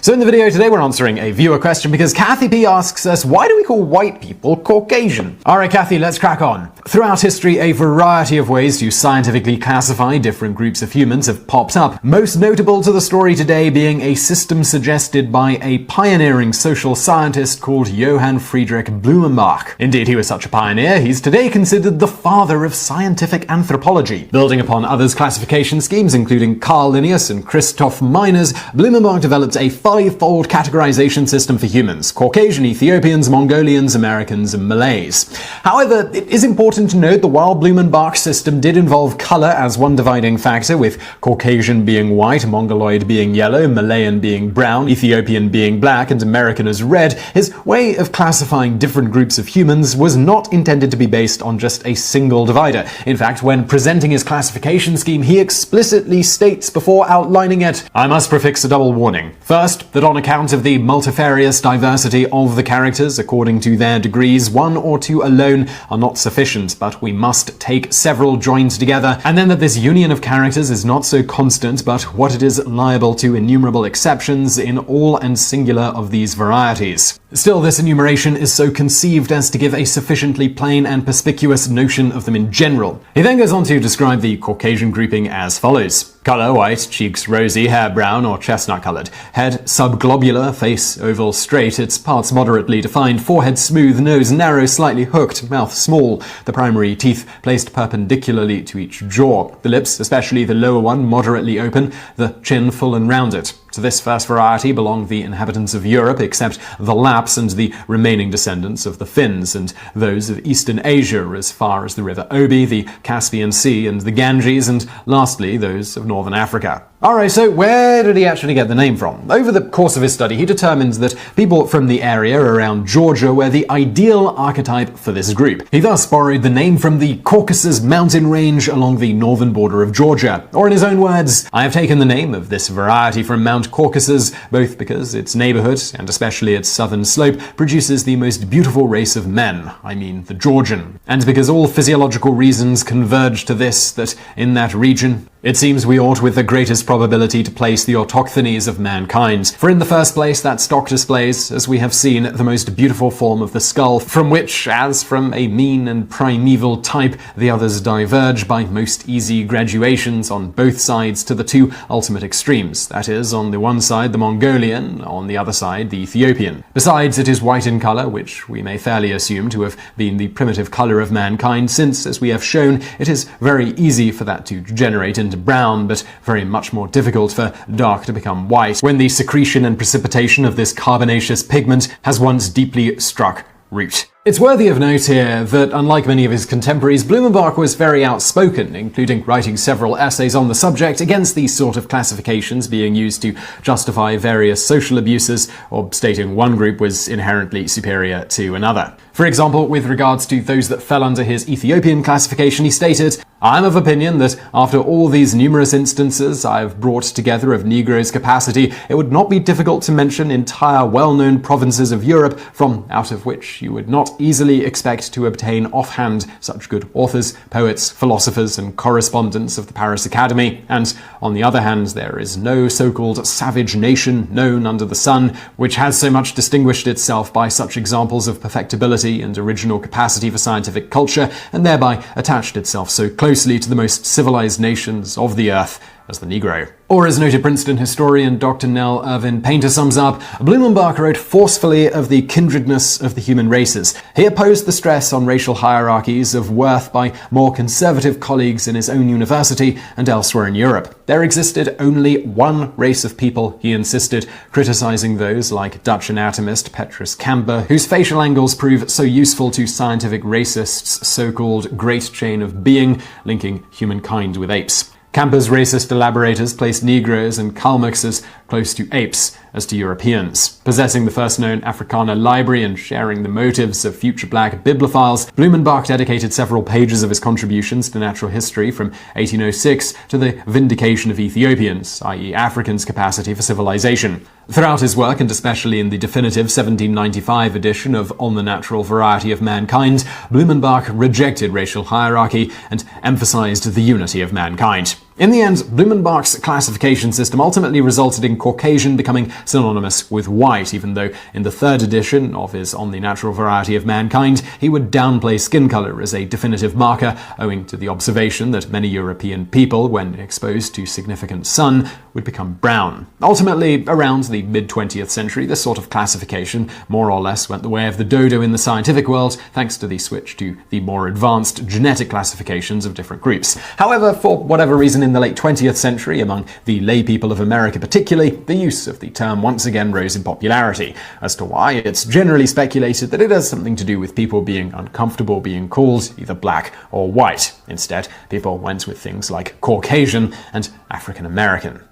So in the video today, we're answering a viewer question because Kathy P asks us, why do we call white people Caucasian? Alright Kathy, let's crack on. Throughout history, a variety of ways to scientifically classify different groups of humans have popped up, most notable to the story today being a system suggested by a pioneering social scientist called Johann Friedrich Blumenbach. Indeed, he was such a pioneer, he's today considered the father of scientific anthropology. Building upon others' classification schemes, including Carl Linnaeus and Christoph Meiners, Blumenbach developed a five-fold categorization system for humans: Caucasian, Ethiopians, Mongolians, Americans, and Malays. However, it is important to note that while Blumenbach's system did involve color as one dividing factor, with Caucasian being white, Mongoloid being yellow, Malayan being brown, Ethiopian being black, and American as red, his way of classifying different groups of humans was not intended to be based on just a single divider. In fact, when presenting his classification scheme, he explicitly states before outlining it, I must prefix a double warning. First, that on account of the multifarious diversity of the characters according to their degrees, one or two alone are not sufficient, but we must take several joined together, and then that this union of characters is not so constant, but what it is liable to innumerable exceptions in all and singular of these varieties. Still, this enumeration is so conceived as to give a sufficiently plain and perspicuous notion of them in general. He then goes on to describe the Caucasian grouping as follows. Color white, cheeks rosy, hair brown or chestnut colored, head subglobular, face oval straight, its parts moderately defined, forehead smooth, nose narrow, slightly hooked, mouth small, the primary teeth placed perpendicularly to each jaw, the lips, especially the lower one, moderately open, the chin full and rounded. To this first variety belong the inhabitants of Europe, except the Lapps and the remaining descendants of the Finns, and those of Eastern Asia as far as the river Obi, the Caspian Sea, and the Ganges, and lastly those of Northern Africa. Alright, so where did he actually get the name from? Over the course of his study, he determined that people from the area around Georgia were the ideal archetype for this group. He thus borrowed the name from the Caucasus mountain range along the northern border of Georgia. Or in his own words, I have taken the name of this variety from Mount Caucasus, both because its neighborhood, and especially its southern slope, produces the most beautiful race of men, I mean the Georgian, and because all physiological reasons converge to this, that in that region, it seems we ought with the greatest probability to place the autochthonies of mankind. For in the first place, that stock displays, as we have seen, the most beautiful form of the skull, from which, as from a mean and primeval type, the others diverge by most easy graduations on both sides to the two ultimate extremes, that is, on the one side the Mongolian, on the other side the Ethiopian. Besides, it is white in color, which we may fairly assume to have been the primitive color of mankind, since, as we have shown, it is very easy for that to degenerate into brown, but very much more difficult for dark to become white, when the secretion and precipitation of this carbonaceous pigment has once deeply struck root. It's worthy of note here that, unlike many of his contemporaries, Blumenbach was very outspoken, including writing several essays on the subject against these sort of classifications being used to justify various social abuses, or stating one group was inherently superior to another. For example, with regards to those that fell under his Ethiopian classification, he stated, I am of opinion that after all these numerous instances I have brought together of Negroes' capacity, it would not be difficult to mention entire well-known provinces of Europe, from out of which you would not easily expect to obtain offhand such good authors, poets, philosophers, and correspondents of the Paris Academy, and on the other hand, there is no so-called savage nation known under the sun which has so much distinguished itself by such examples of perfectibility and original capacity for scientific culture, and thereby attached itself so closely to the most civilized nations of the earth as the Negro. Or as noted Princeton historian Dr. Nell Irvin Painter sums up, Blumenbach wrote forcefully of the kindredness of the human races. He opposed the stress on racial hierarchies of worth by more conservative colleagues in his own university and elsewhere in Europe. There existed only one race of people, he insisted, criticizing those like Dutch anatomist Petrus Camber, whose facial angles prove so useful to scientific racists' so-called great chain of being, linking humankind with apes. Camper's racist elaborators placed Negroes and Kalmucks as close to apes as to Europeans. Possessing the first known Africana library and sharing the motives of future black bibliophiles, Blumenbach dedicated several pages of his contributions to natural history from 1806 to the vindication of Ethiopians, i.e. Africans' capacity for civilization. Throughout his work, and especially in the definitive 1795 edition of On the Natural Variety of Mankind, Blumenbach rejected racial hierarchy and emphasized the unity of mankind. In the end, Blumenbach's classification system ultimately resulted in Caucasian becoming synonymous with white, even though in the third edition of his On the Natural Variety of Mankind, he would downplay skin color as a definitive marker, owing to the observation that many European people, when exposed to significant sun, would become brown. Ultimately, around the mid-20th century, this sort of classification more or less went the way of the dodo in the scientific world, thanks to the switch to the more advanced genetic classifications of different groups. However, for whatever reason in the late 20th century, among the lay people of America particularly, the use of the term once again rose in popularity. As to why, it's generally speculated that it has something to do with people being uncomfortable being called either black or white. Instead, people went with things like Caucasian and African American.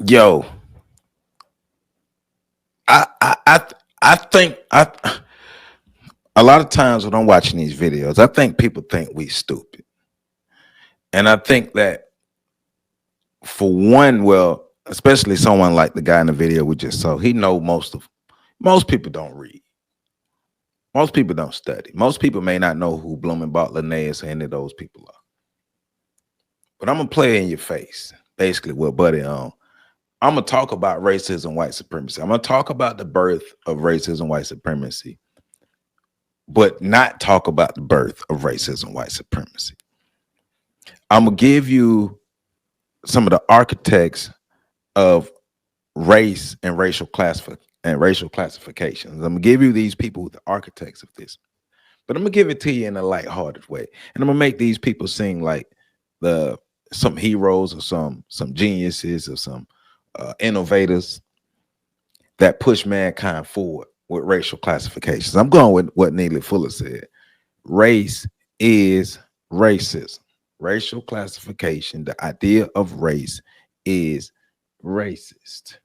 Yo, I think a lot of times when I'm watching these videos, I think people think we stupid. And I think that for one, well, especially someone like the guy in the video we just saw, he know most people don't read. Most people don't study. Most people may not know who Blumenbach, Linnaeus, or any of those people are. But I'm gonna play in your face, basically what Buddy on. I'm gonna talk about racism, white supremacy. I'm gonna talk about the birth of racism, white supremacy, but not talk about the birth of racism, white supremacy. I'm gonna give you some of the architects of race and racial classifications. I'm gonna give you these people, the architects of this, but I'm gonna give it to you in a lighthearted way, and I'm gonna make these people seem like some heroes or some geniuses or some innovators that push mankind forward with racial classifications. I'm going with what Neely Fuller said. Race is racism. Racial classification, the idea of race, is racist.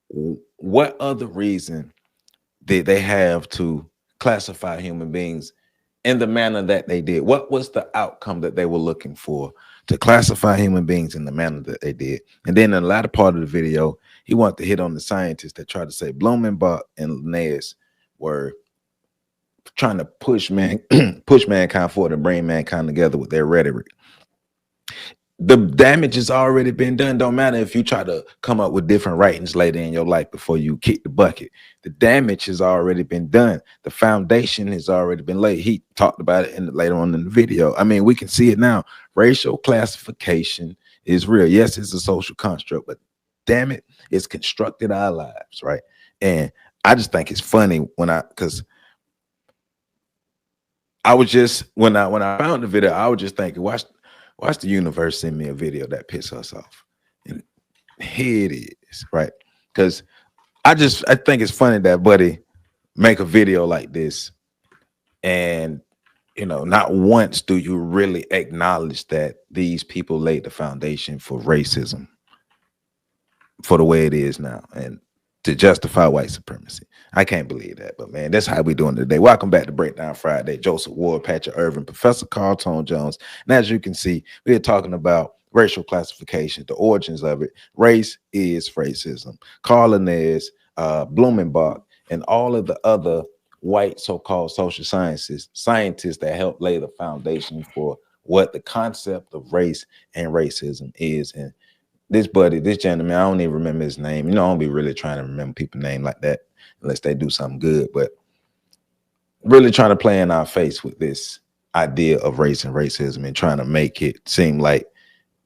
What other reason did they have to classify human beings in the manner that they did? What was the outcome that they were looking for to classify human beings in the manner that they did? And then in the latter part of the video, he wanted to hit on the scientists that tried to say Blumenbach and Linnaeus were trying to push mankind forward and bring mankind together with their rhetoric. The damage has already been done. Don't matter if you try to come up with different writings later in your life before you kick the bucket. The damage has already been done. The foundation has already been laid. He talked about it later on in the video. I mean, we can see it now. Racial classification is real. Yes, it's a social construct, but damn it, it's constructed our lives, right? And I just think it's funny because I was just when I found the video, I was just thinking, watch the universe send me a video that pisses us off, and here it is, right? Because I think it's funny that Buddy make a video like this, and not once do you really acknowledge that these people laid the foundation for racism for the way it is now, and to justify white supremacy. I can't believe that, but man, that's how we doing today. Welcome back to Breakdown Friday. Joseph Ward, Patrick Irvin, Professor Carl Tone Jones. And as you can see, we're talking about racial classification, the origins of it. Race is racism. Carl Linnaeus, Blumenbach, and all of the other white so-called social scientists that helped lay the foundation for what the concept of race and racism is. And this gentleman, I don't even remember his name. I don't be really trying to remember people's name like that unless they do something good, but really trying to play in our face with this idea of race and racism and trying to make it seem like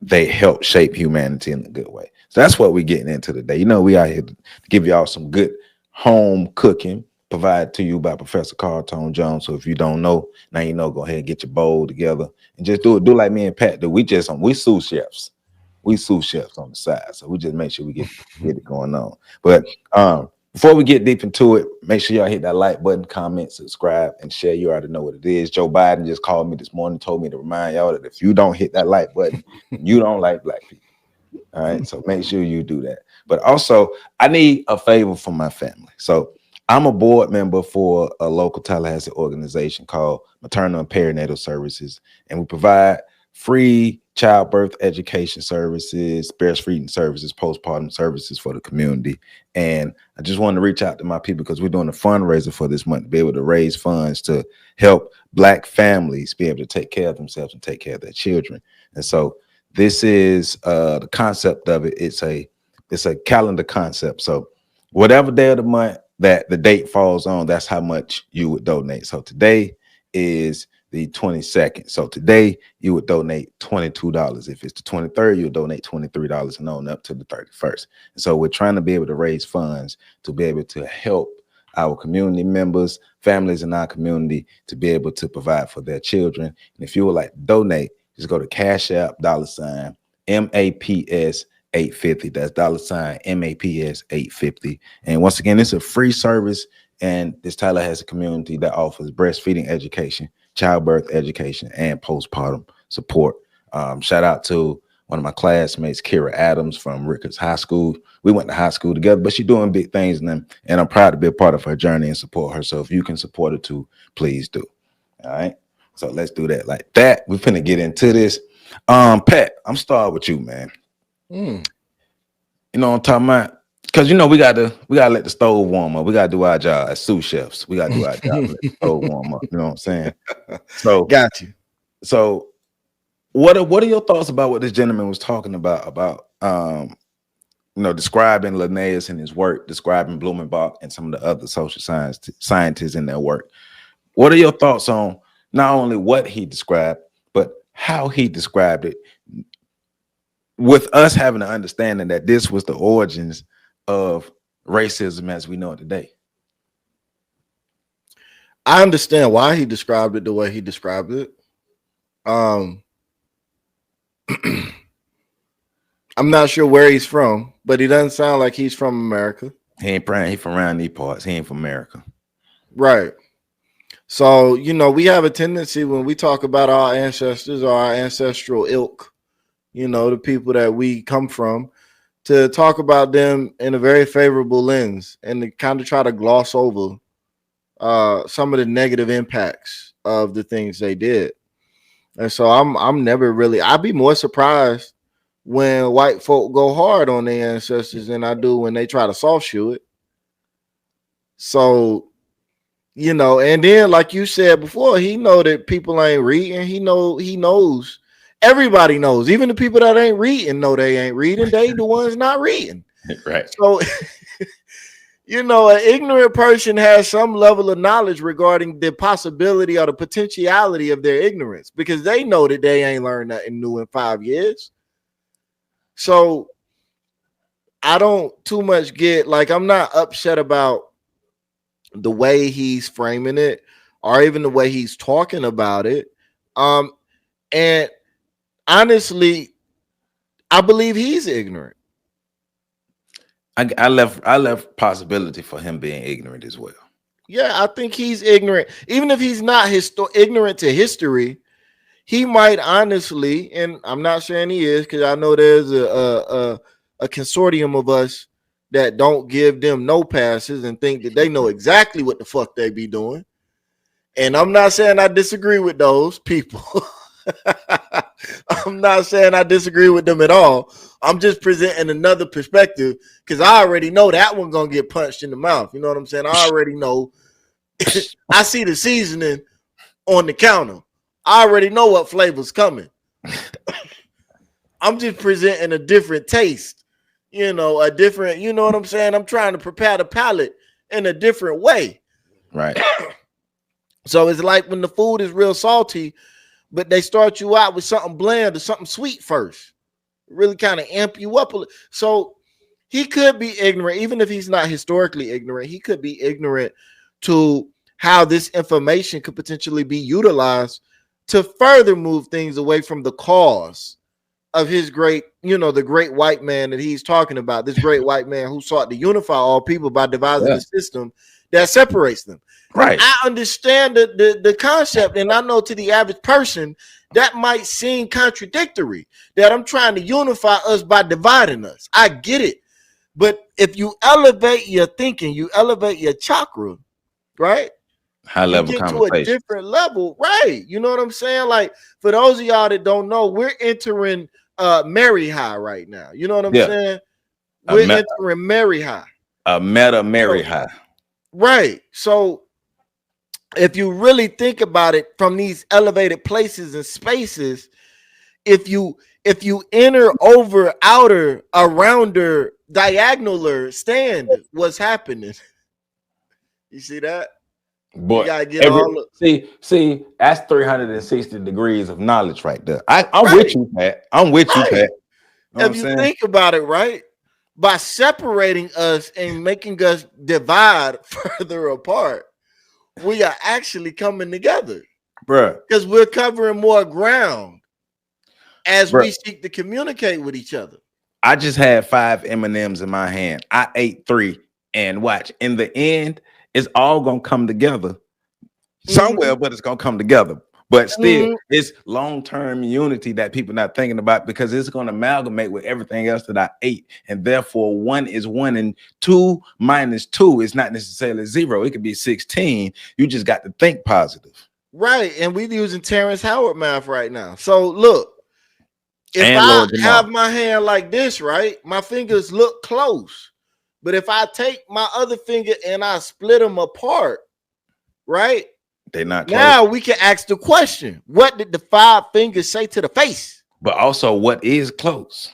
they help shape humanity in a good way. So that's what we're getting into today. We out here to give y'all some good home cooking provided to you by Professor Carl Tone Jones. So if you don't know, now you know, go ahead and get your bowl together and just do like me and Pat do. We sous chefs. We sous chefs on the side. So we just make sure we get it going on. But before we get deep into it, make sure y'all hit that like button, comment, subscribe, and share. You already know what it is. Joe Biden just called me this morning, told me to remind y'all that if you don't hit that like button, you don't like black people. All right, so make sure you do that. But also, I need a favor from my family. So I'm a board member for a local Tallahassee organization called Maternal and Perinatal Services, and we provide free childbirth education services, breastfeeding services, postpartum services for the community. And I just wanted to reach out to my people because we're doing a fundraiser for this month to be able to raise funds to help Black families be able to take care of themselves and take care of their children. And so This is the concept of it. It's a calendar concept. So whatever day of the month that the date falls on, that's how much you would donate. So today is the 22nd. So today you would donate $22. If it's the 23rd, you'll donate $23 and on up to the 31st. And so we're trying to be able to raise funds to be able to help our community members, families in our community, to be able to provide for their children. And if you would like to donate, just go to Cashapp $MAPS 850. That's $MAPS 850. And once again, it's a free service. And this Tyler has a community that offers breastfeeding education, childbirth education, and postpartum support. Shout out to one of my classmates, Kira Adams from Ricketts High School. We went to high school together, but she's doing big things, and I'm proud to be a part of her journey and support her. So if you can support her too, please do. All right. So let's do that like that. We're finna get into this. Pat, I'm starting with you, man. You know what I'm talking about? Because you know we gotta let the stove warm up. We gotta do our job as sous chefs. We gotta do our job, let the stove warm up. You know what I'm saying? So got you. So what are your thoughts about what this gentleman was talking about describing Linnaeus and his work, describing Blumenbach and some of the other social scientists in their work? What are your thoughts on not only what he described, but how he described it, with us having an understanding that this was the origins of racism as we know it today? I understand why he described it the way he described it. I'm not sure where he's from, but he doesn't sound like he's from America. He from around these parts. He ain't from America. Right. So, we have a tendency when we talk about our ancestors or our ancestral ilk, the people that we come from, to talk about them in a very favorable lens and to kind of try to gloss over some of the negative impacts of the things they did. And so I'm never really, I'd be more surprised when white folk go hard on their ancestors than I do when they try to soft shoe it. So, and then like you said before, he know that people ain't reading. He knows. Everybody knows. Even the people that ain't reading know they ain't reading. They the ones not reading. Right. So, an ignorant person has some level of knowledge regarding the possibility or the potentiality of their ignorance because they know that they ain't learned nothing new in 5 years. So I don't too much get, I'm not upset about the way he's framing it or even the way he's talking about it. And honestly, I believe he's ignorant. I left possibility for him being ignorant as well. Yeah, I think he's ignorant. Even if he's not ignorant to history, he might honestly, and I'm not saying he is, because I know there's a consortium of us that don't give them no passes and think that they know exactly what the fuck they be doing. And I'm not saying I disagree with those people. I'm not saying I disagree with them at all. I'm just presenting another perspective because I already know that one gonna get punched in the mouth. You know what I'm saying? I already know. I see the seasoning on the counter. I already know what flavor's coming. I'm just presenting a different taste. A different, you know what I'm saying? I'm trying to prepare the palate in a different way. Right. So it's like when the food is real salty, but they start you out with something bland or something sweet first. Really kind of amp you up a little. So he could be ignorant, even if he's not historically ignorant. He could be ignorant to how this information could potentially be utilized to further move things away from the cause of his great, the great white man that he's talking about, this great white man who sought to unify all people by devising a system that separates them. Right. I understand the concept, and I know to the average person that might seem contradictory, that I'm trying to unify us by dividing us. I get it. But if you elevate your thinking, you elevate your chakra, right? High level conversation. To a different level, right? You know what I'm saying? Like, for those of y'all that don't know, we're entering Mary High right now. You know what I'm saying? We're entering Mary High. A meta Mary High. Right. So if you really think about it from these elevated places and spaces, if you if you inner, over, outer, arounder, diagonaler, stand, what's happening? You see that? But you gotta get all see, that's 360 degrees of knowledge right there. I'm right. with you, Pat. I'm with you, Right. Pat. You know If you think about it, right, by separating us and making us divide further apart, we are actually coming together, bruh. because we're covering more ground as Bruh. we seek to communicate with each other. I just had 5 M&Ms in my hand. I ate 3, and watch. In the end, it's all gonna come together somewhere, but it's gonna come together. But still, it's long-term unity that people not thinking about, because it's gonna amalgamate with everything else that I ate, and therefore 1 is 1, and 2 minus 2 is not necessarily 0. It could be 16. You just got to think positive. Right, and we're using Terrence Howard math right now. So look, if And I Lord have Jamal. my hand like this, right, my fingers look close. But if I take my other finger and I split them apart, right, They're not close. now we can ask the question: what did the 5 fingers say to the face? But also, what is close?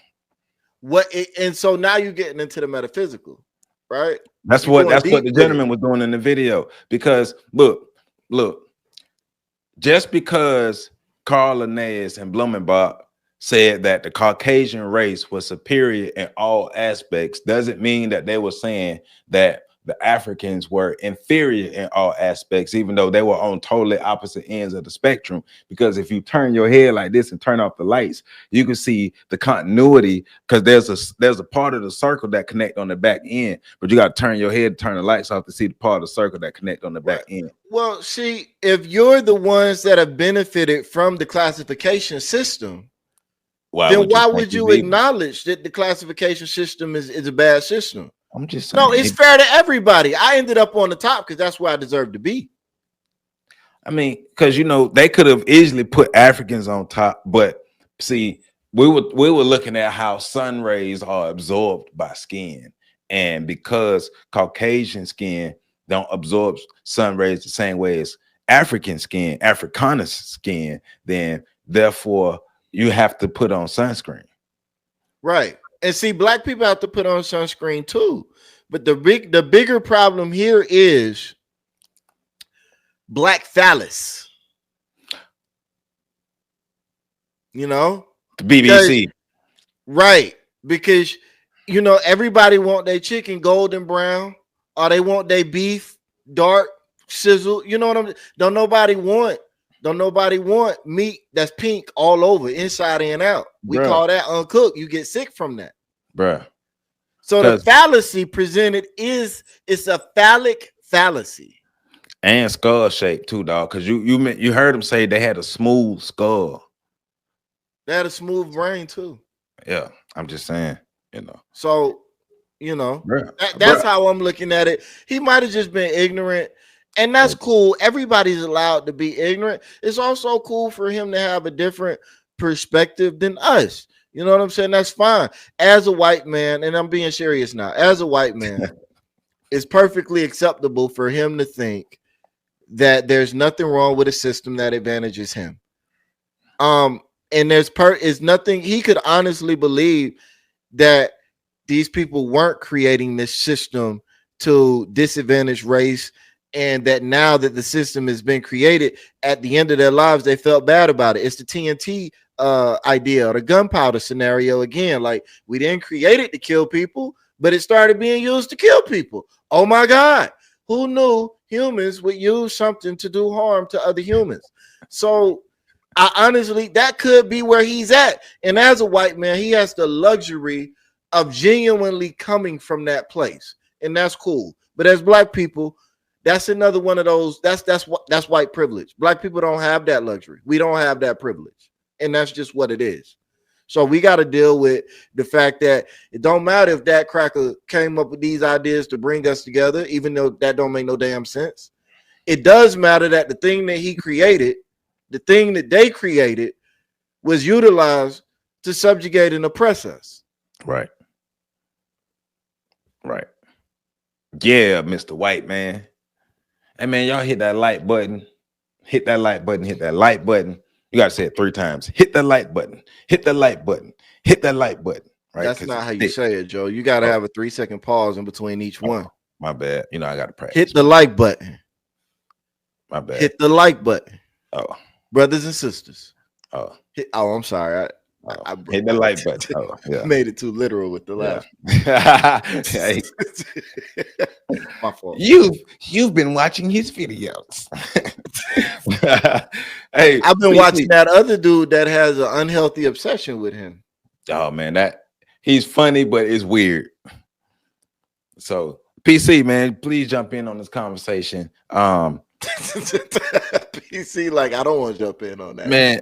And so now you're getting into the metaphysical, right? That's You're what going deep the with gentleman was doing in the video. Because look, just because Carl Linnaeus and Blumenbach said that the Caucasian race was superior in all aspects doesn't mean that they were saying that the Africans were inferior in all aspects, even though they were on totally opposite ends of the spectrum. Because if you turn your head like this and turn off the lights, you can see the continuity, because there's a part of the circle that connect on the back end, but you got to turn your head, turn the lights off to see the part of the circle that connect on the back end. Well, see, if you're the ones that have benefited from the classification system, then why would you acknowledge that the classification system is a bad system? I'm just saying. No, it's fair to everybody. I ended up on the top because that's where I deserve to be. I mean, because they could have easily put Africans on top, but see, we were looking at how sun rays are absorbed by skin, and because Caucasian skin don't absorb sun rays the same way as African skin, Afrikaner skin, then therefore you have to put on sunscreen. Right. And see, black people have to put on sunscreen too. But the bigger problem here is black phallus. The BBC. Right. Because everybody want their chicken golden brown, or they want their beef dark sizzle. You know what I'm Don't nobody want meat that's pink all over, inside and out. We call that uncooked. You get sick from that. Bruh. So the fallacy presented it's a phallic fallacy. And skull shape too, dog. Because you heard them say they had a smooth skull. They had a smooth brain too. Yeah, I'm just saying, So, that's how I'm looking at it. He might have just been ignorant. And that's cool. Everybody's allowed to be ignorant. It's also cool for him to have a different perspective than us. You know what I'm saying? That's fine. As a white man, and I'm being serious now, as a white man, it's perfectly acceptable for him to think that there's nothing wrong with a system that advantages him. And is nothing, he could honestly believe that these people weren't creating this system to disadvantage race, and that now that the system has been created, at the end of their lives, they felt bad about it. It's the TNT idea, or the gunpowder scenario again. Like, we didn't create it to kill people, but it started being used to kill people. Oh my God, who knew humans would use something to do harm to other humans? So I honestly, that could be where he's at. And as a white man, he has the luxury of genuinely coming from that place, and that's cool. But as black people, that's another one of those. That's white privilege. Black people don't have that luxury. We don't have that privilege, and that's just what it is. So we got to deal with the fact that it don't matter if that cracker came up with these ideas to bring us together, even though that don't make no damn sense. It does matter that the thing that he created, the thing that they created, was utilized to subjugate and oppress us. Right. Right. Yeah, Mr. White Man. Hey man, y'all hit that like button. Hit that like button. Hit that like button. You gotta say it 3 times. Hit the like button. Hit the like button. Hit that like button. Right? That's not how you say it, Joe. You got to have a 3-second pause in between each one. My bad. You know, I got to practice. Hit the like button. My bad. Hit the like button. Oh, brothers and sisters. Oh, I'm sorry. I hit the like button. Oh, yeah. Made it too literal with the laugh. Hey. My fault. You've been watching his videos. Hey, I've been watching that other dude that has an unhealthy obsession with him. Oh man, that he's funny, but it's weird. So PC, man, please jump in on this conversation. PC, like, I don't want to jump in on that, man.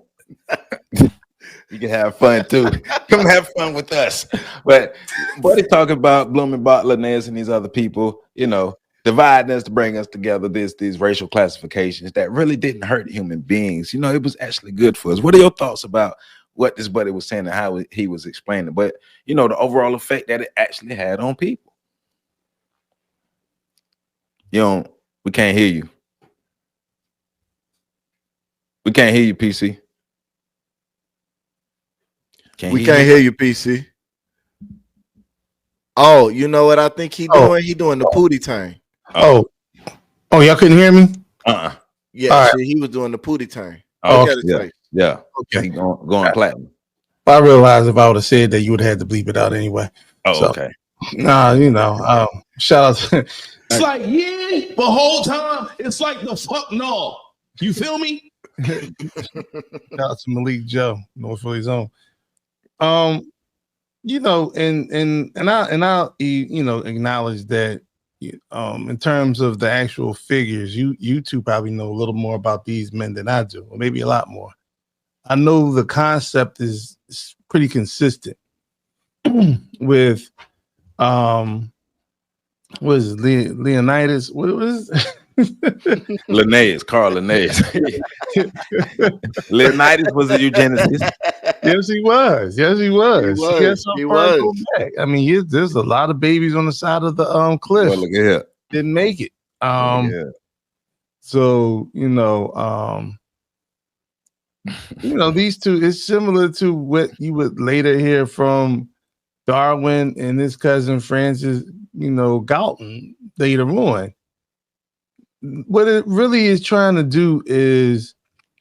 You can have fun too. Come have fun with us. But what he's talking about, Blooming Butler, Linnaeus, and these other people, you know, dividing us to bring us together. These racial classifications that really didn't hurt human beings. You know, it was actually good for us. What are your thoughts about what this buddy was saying and how he was explaining? But you know, the overall effect that it actually had on people. We can't hear you. We can't hear you, PC. We can't hear you, PC. Oh, you know what I think he doing? He doing the pootie turn. Oh, y'all couldn't hear me? Yeah, see, he was doing the pootie turn. Yeah. Okay. Going platinum. I realized if I would have said that, you would have had to bleep it out anyway. Okay. Nah, you know, shout out to it's like, yeah, the whole time it's like the fuck no. You feel me? shout out to Malik Joe, North Philly's own. You know, and I'll you know, acknowledge that in terms of the actual figures, you two probably know a little more about these men than I do, or maybe a lot more. I know the concept is pretty consistent with what is it, Leonidas? What was Linnaeus, Carl Linnaeus. Leonidas was a eugenicist. Yes, he was. Yes, he was. He was. Back. I mean, there's a lot of babies on the side of the cliff. Well, look at here. Didn't make it. So you know, these two, it's similar to what you would later hear from Darwin and his cousin Francis, you know, Galton later on. What it really is trying to do is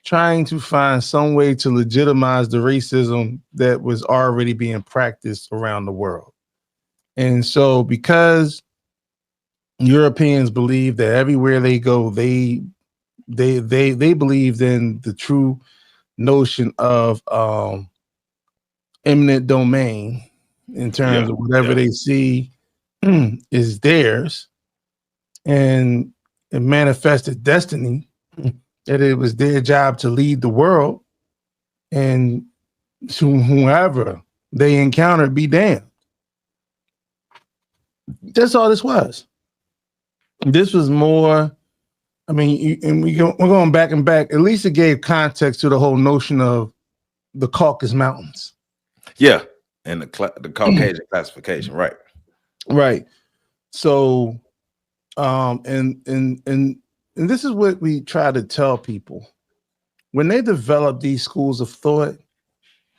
trying to find some way to legitimize the racism that was already being practiced around the world. And so because Europeans believe that everywhere they go, they believed in the true notion of eminent domain in terms of whatever they see is theirs, and it manifested destiny, that it was their job to lead the world, and to whoever they encountered be damned. That's all this was. This was more, I mean, we're going back and back. At least it gave context to the whole notion of the Caucasus Mountains. Yeah, and the Caucasian classification, right? Right. So, and this is what we try to tell people when they develop these schools of thought.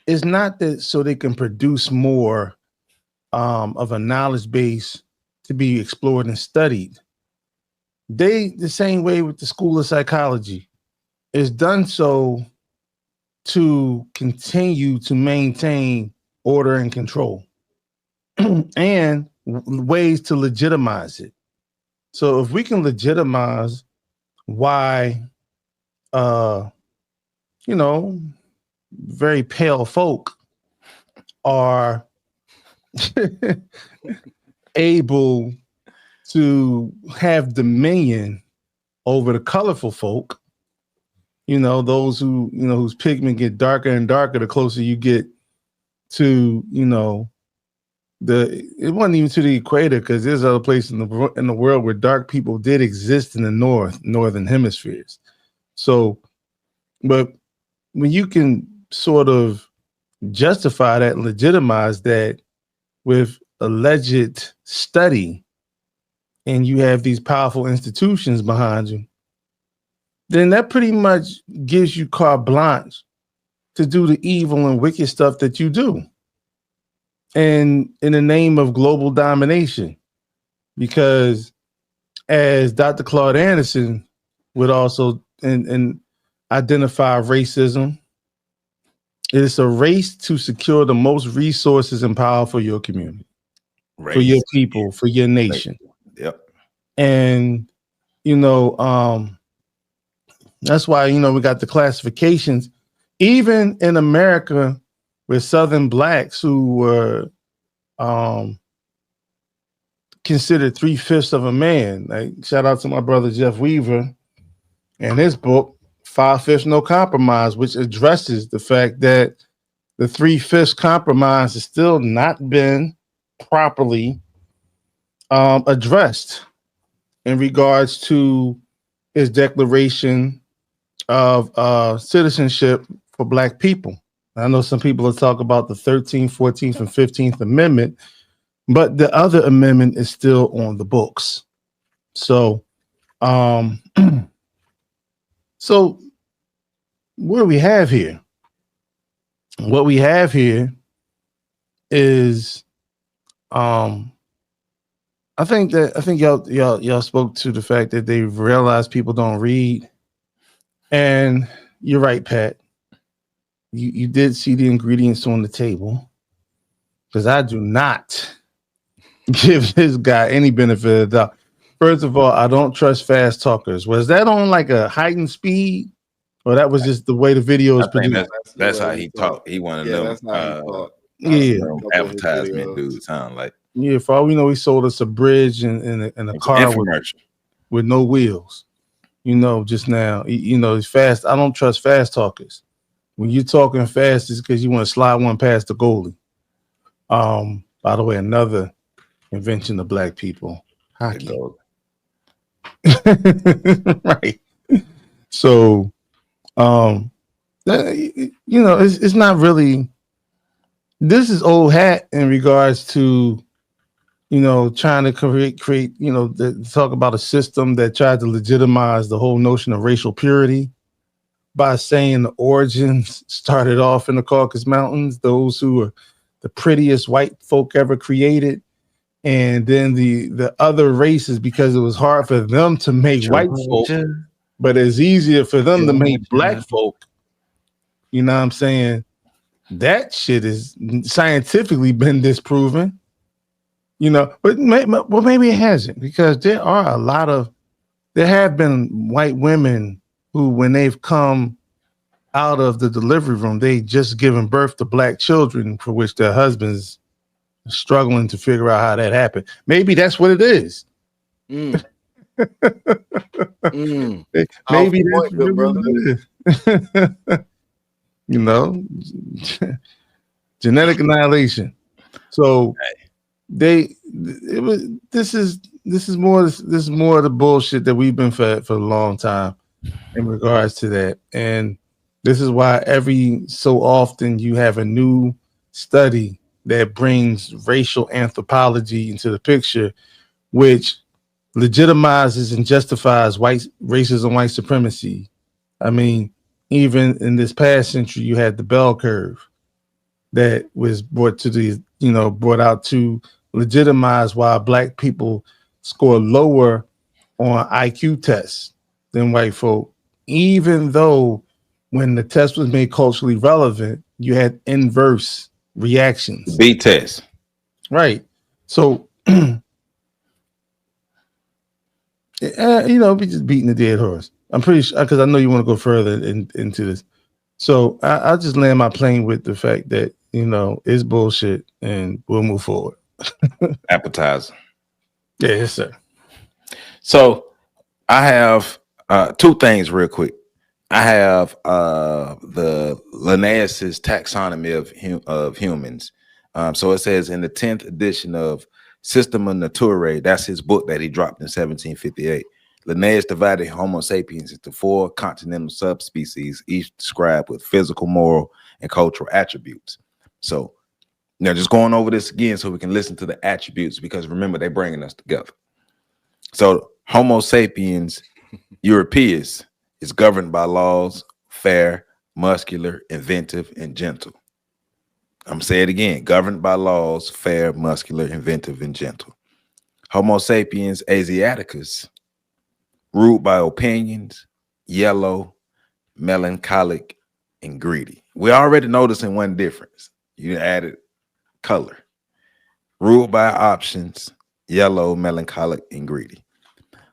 It's not that so they can produce more of a knowledge base to be explored and studied. The same way with the School of Psychology, is done so to continue to maintain order and control and ways to legitimize it. So if we can legitimize why, you know, very pale folk are able to have dominion over the colorful folk, you know, those who, you know, whose pigment get darker and darker the closer you get to, you know, it wasn't even to the equator, because there's other places in the world where dark people did exist in the northern hemispheres. So, but when you can sort of justify that and legitimize that with alleged study, and you have these powerful institutions behind you, then that pretty much gives you carte blanche to do the evil and wicked stuff that you do. And in the name of global domination, because as Dr. Claude Anderson would also and identify racism, it's a race to secure the most resources and power for your community, for your people, for your nation. Yep. And that's why we got the classifications, even in America, with Southern blacks who were considered 3/5 of a man. Like, shout out to my brother Jeff Weaver and his book 5/5 No Compromise, which addresses the fact that the 3/5 compromise has still not been properly addressed in regards to his declaration of citizenship for Black people. I know some people will talk about the 13th, 14th, and 15th Amendment, but the other amendment is still on the books. So, so what we have here? What we have here is, I think y'all spoke to the fact that they realize people don't read, and you're right, Pat. You did see the ingredients on the table, because I do not give this guy any benefit of the doubt. First of all, I don't trust fast talkers. Was that on like a heightened speed, or that was just the way the video is produced? That's how he talked. He wanted them. Advertisement dude sound like. Yeah, for all we know, he sold us a bridge and a car with no wheels. Just now, it's fast. I don't trust fast talkers. When you're talking fast, it's because you want to slide one past the goalie. By the way, another invention of Black people, hockey. Right. So, it's not really. This is old hat in regards to, trying to create, talk about a system that tried to legitimize the whole notion of racial purity by saying the origins started off in the Caucasus Mountains, those who were the prettiest white folk ever created, and then the other races, because it was hard for them to make white folk, but it's easier for them to make Black folk. You know what I'm saying? That shit is scientifically been disproven. But maybe it hasn't, because there have been white women who, when they've come out of the delivery room, they just given birth to Black children for which their husbands are struggling to figure out how that happened. Maybe that's what it is. Maybe that's what it is. Genetic annihilation. So this is more of the bullshit that we've been fed for a long time in regards to that. And this is why every so often you have a new study that brings racial anthropology into the picture, which legitimizes and justifies white racism, white supremacy. I mean, even in this past century, you had the bell curve that was brought out to legitimize why Black people score lower on IQ tests than white folk, even though when the test was made culturally relevant, you had inverse reactions. B test. Right. So, we just beating the dead horse. I'm pretty sure, because I know you want to go further into this. So I'll just land my plane with the fact that, it's bullshit, and we'll move forward. Appetizer. Yeah, yes, sir. So I have two things real quick. I have the Linnaeus's Taxonomy of humans. So it says in the 10th edition of Systema Naturae, that's his book that he dropped in 1758. Linnaeus divided Homo sapiens into 4 continental subspecies, each described with physical, moral, and cultural attributes. So now just going over this again so we can listen to the attributes, because remember, they're bringing us together. So Homo sapiens europaeus is governed by laws, fair, muscular, inventive, and gentle. I'm going to say it again. Governed by laws, fair, muscular, inventive, and gentle. Homo sapiens asiaticus, ruled by opinions, yellow, melancholic, and greedy. We already noticing one difference. You added color. Ruled by options, yellow, melancholic, and greedy.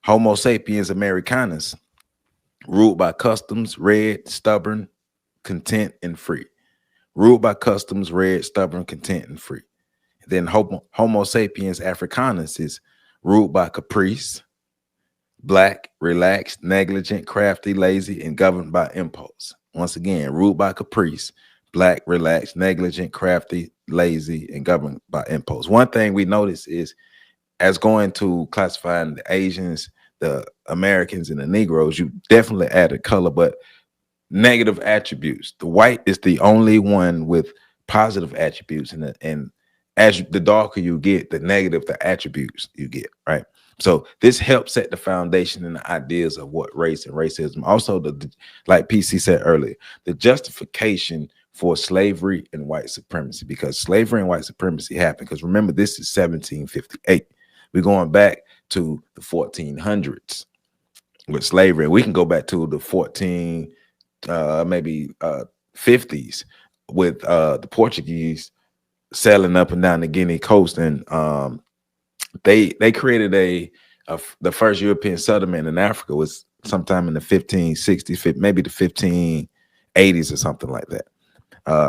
Homo sapiens americanus, ruled by customs, red, stubborn, content, and free. Ruled by customs, red, stubborn, content, and free. Then Homo sapiens africanus is ruled by caprice, black, relaxed, negligent, crafty, lazy, and governed by impulse. Once again, ruled by caprice, black, relaxed, negligent, crafty, lazy, and governed by impulse. One thing we notice is, as going to classifying the Asians, the Americans, and the Negroes, you definitely added color, but negative attributes. The white is the only one with positive attributes, and as the darker you get, the negative the attributes you get, right? So this helps set the foundation and the ideas of what race and racism. Also, like PC said earlier, the justification for slavery and white supremacy, because slavery and white supremacy happened. Because remember, this is 1758. We're going back to the 1400s with slavery. We can go back to the 50s with the Portuguese sailing up and down the Guinea coast, and they created the first European settlement in Africa was sometime in the 1560s, maybe the 1580s or something like that.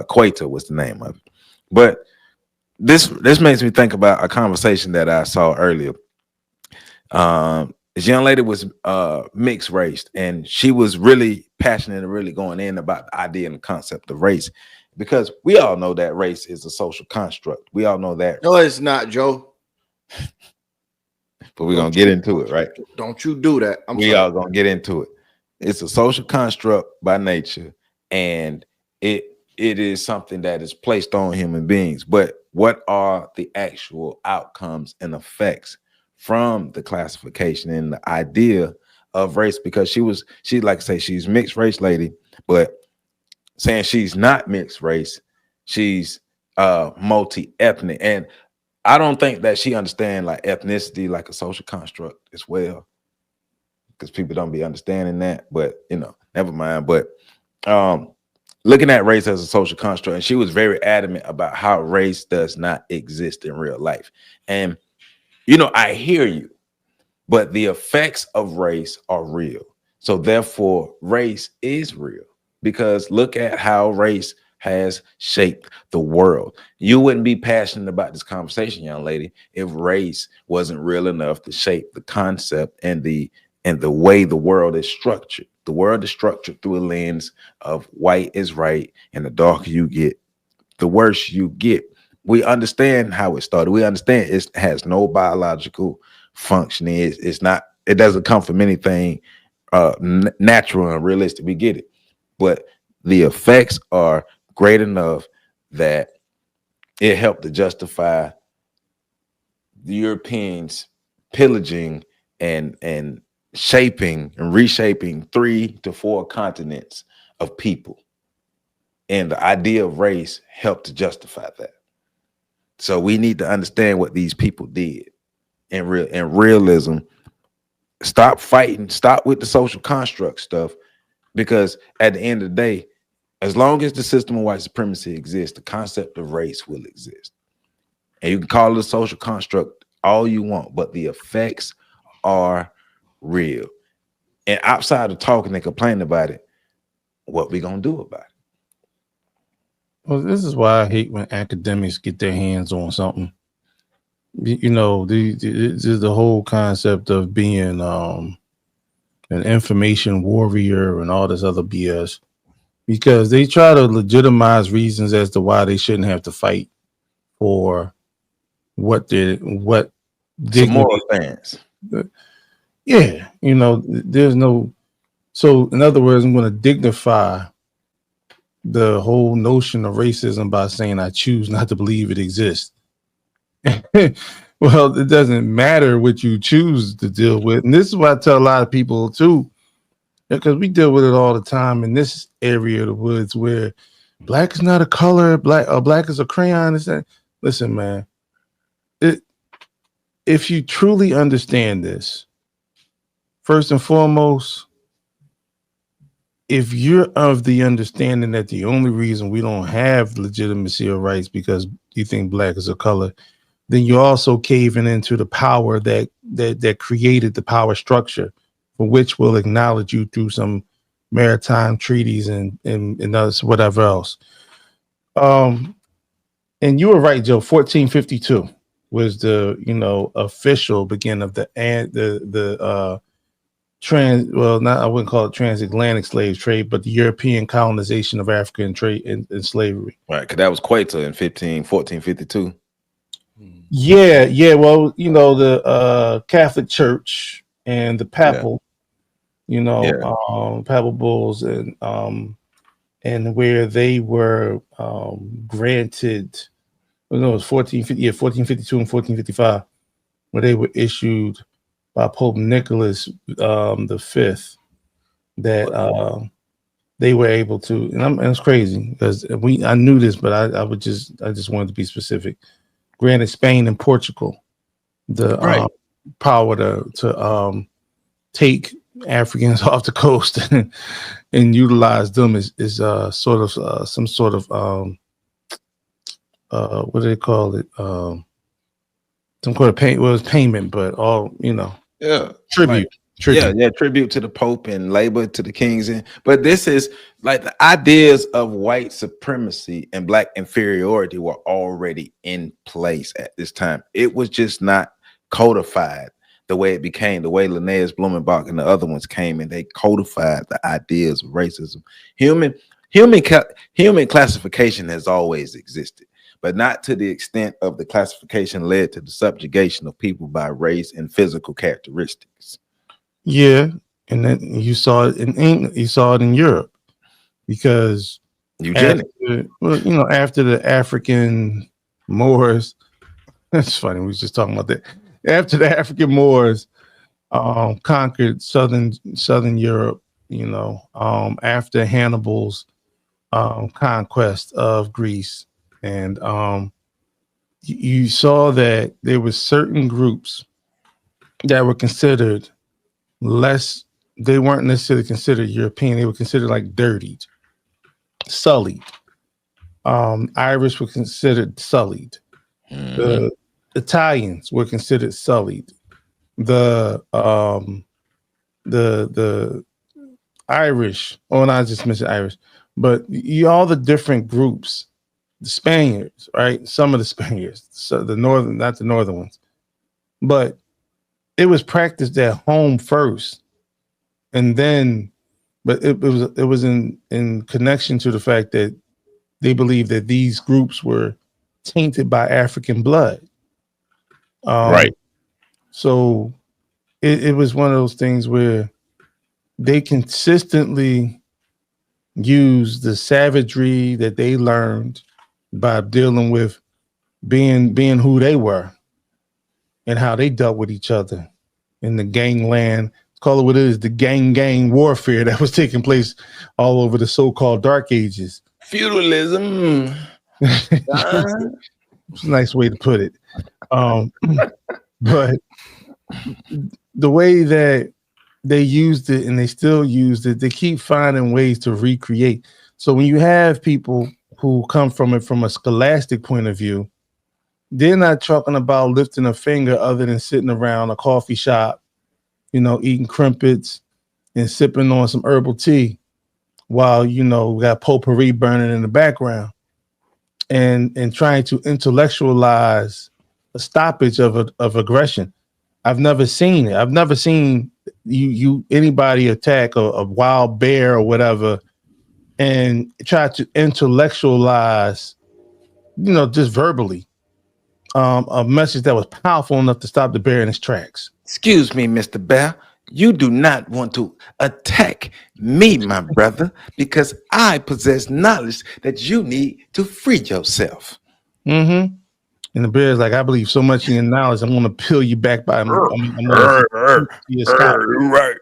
Quito was the name of it. But this makes me think about a conversation that I saw earlier. This young lady was mixed race, and she was really passionate and really going in about the idea and the concept of race, because we all know that race is a social construct. We all know that. No, it's not, Joe. But we're going to get into it, right? Don't you do that. We are going to get into it. It's a social construct by nature, and it is something that is placed on human beings. But what are the actual outcomes and effects from the classification and the idea of race? Because she like to say she's mixed race lady, but saying she's not mixed race, she's multi-ethnic. And I don't think that she understands like ethnicity like a social construct as well, because people don't be understanding that. But never mind. But looking at race as a social construct, and she was very adamant about how race does not exist in real life. And I hear you, but the effects of race are real. So therefore, race is real, because look at how race has shaped the world. You wouldn't be passionate about this conversation, young lady, if race wasn't real enough to shape the concept and the way the world is structured. The world is structured through a lens of white is right, and the darker you get, the worse you get. We understand how it started. We understand it has no biological functioning. It doesn't come from anything natural and realistic. We get it. But the effects are great enough that it helped to justify the Europeans pillaging and shaping and reshaping 3 to 4 continents of people. And the idea of race helped to justify that. So we need to understand what these people did in realism. Stop fighting, stop with the social construct stuff, because at the end of the day, as long as the system of white supremacy exists, the concept of race will exist. And you can call it a social construct all you want, but the effects are real. And outside of talking and complaining about it, what we gonna do about it? Well, this is why I hate when academics get their hands on something. The whole concept of being an information warrior and all this other BS, because they try to legitimize reasons as to why they shouldn't have to fight for what Some moral stance. Yeah, there's no. So in other words, I'm going to dignify the whole notion of racism by saying I choose not to believe it exists. Well, it doesn't matter what you choose to deal with. And this is what I tell a lot of people too. because we deal with it all the time in this area of the woods where black is not a color, black is a crayon. Listen, man, if you truly understand this, first and foremost, if you're of the understanding that the only reason we don't have legitimacy or rights because you think black is a color, then you're also caving into the power that created the power structure, for which will acknowledge you through some maritime treaties and others, whatever else. And you were right, Joe. 1452 was the official beginning of the I wouldn't call it transatlantic slave trade, but the European colonization of Africa and trade and slavery. Right, because that was Quato in 1452. Yeah. Well, the Catholic Church and the papal, papal bulls and where they were granted, it was 1452 and 1455, where they were issued by Pope Nicholas V, that they were able to, and it's crazy because I knew this, but I just wanted to be specific. Granted Spain and Portugal the power to take Africans off the coast and utilize them is sort of some sort of what do they call it? Some kind of payment, but all tribute. Tribute to the Pope and labor to the kings. But this is like the ideas of white supremacy and black inferiority were already in place at this time. It was just not codified the way it became, the way Linnaeus, Blumenbach, and the other ones came, and they codified the ideas of racism. Human classification has always existed, but not to the extent of the classification led to the subjugation of people by race and physical characteristics. Yeah, and then you saw it in England, you saw it in Europe, because eugenics. After the African Moors, that's funny. We was just talking about that. After the African Moors conquered southern Europe, after Hannibal's conquest of Greece, and you saw that there were certain groups that were considered less. They weren't necessarily considered European. They were considered like dirtied, sullied. Irish were considered sullied. The Italians were considered sullied. The Irish, not just mentioned Irish, but all the different groups, the Spaniards, right? Some of the Spaniards, so the northern, not the northern ones, but it was practiced at home first, and then, but it was in connection to the fact that they believed that these groups were tainted by African blood. Right. So it was one of those things where they consistently used the savagery that they learned by dealing with being who they were and how they dealt with each other in the gangland. Call it what it is, the gang warfare that was taking place all over the so-called Dark Ages. Feudalism. It's a nice way to put it. But the way that they used it and they still used it, they keep finding ways to recreate. So when you have people who come from it from a scholastic point of view, they're not talking about lifting a finger other than sitting around a coffee shop, eating crumpets and sipping on some herbal tea while, we got potpourri burning in the background and trying to intellectualize a stoppage of aggression. I've never seen it. I've never seen anybody attack a wild bear or whatever and try to intellectualize, just verbally, a message that was powerful enough to stop the bear in its tracks. Excuse me, Mr. Bear. You do not want to attack me, my brother, because I possess knowledge that you need to free yourself. Mm-hmm. And the bear's like, I believe so much in your knowledge, I'm going to peel you back by. I'm going to right.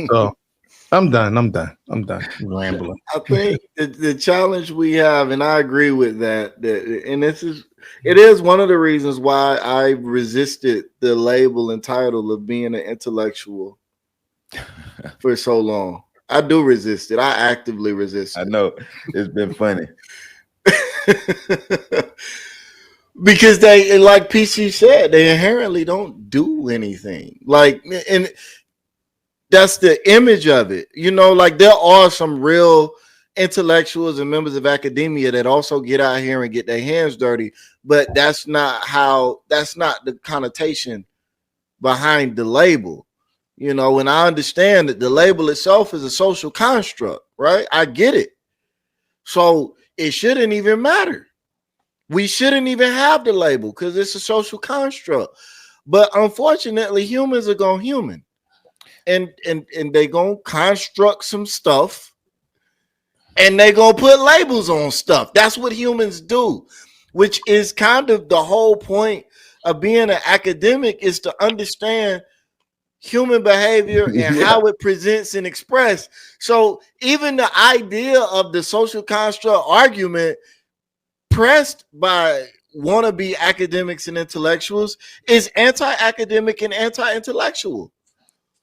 So I'm done. I'm rambling. I think the challenge we have, and I agree with that, and it is one of the reasons why I resisted the label and title of being an intellectual for so long. I do resist it. I actively resist I it. know it's been funny. Because they, like PC said, they inherently don't do anything. Like, and that's the image of it. You know, like there are some real intellectuals and members of academia that also get out here and get their hands dirty, but that's not the connotation behind the label. You know, and I understand that the label itself is a social construct, right? I get it. So it shouldn't even matter. We shouldn't even have the label because it's a social construct. But unfortunately, humans are going human. And they gonna construct some stuff and they gonna put labels on stuff. That's what humans do, which is kind of the whole point of being an academic, is to understand human behavior and how it presents and expressed. So even the idea of the social construct argument pressed by wannabe academics and intellectuals is anti-academic and anti-intellectual.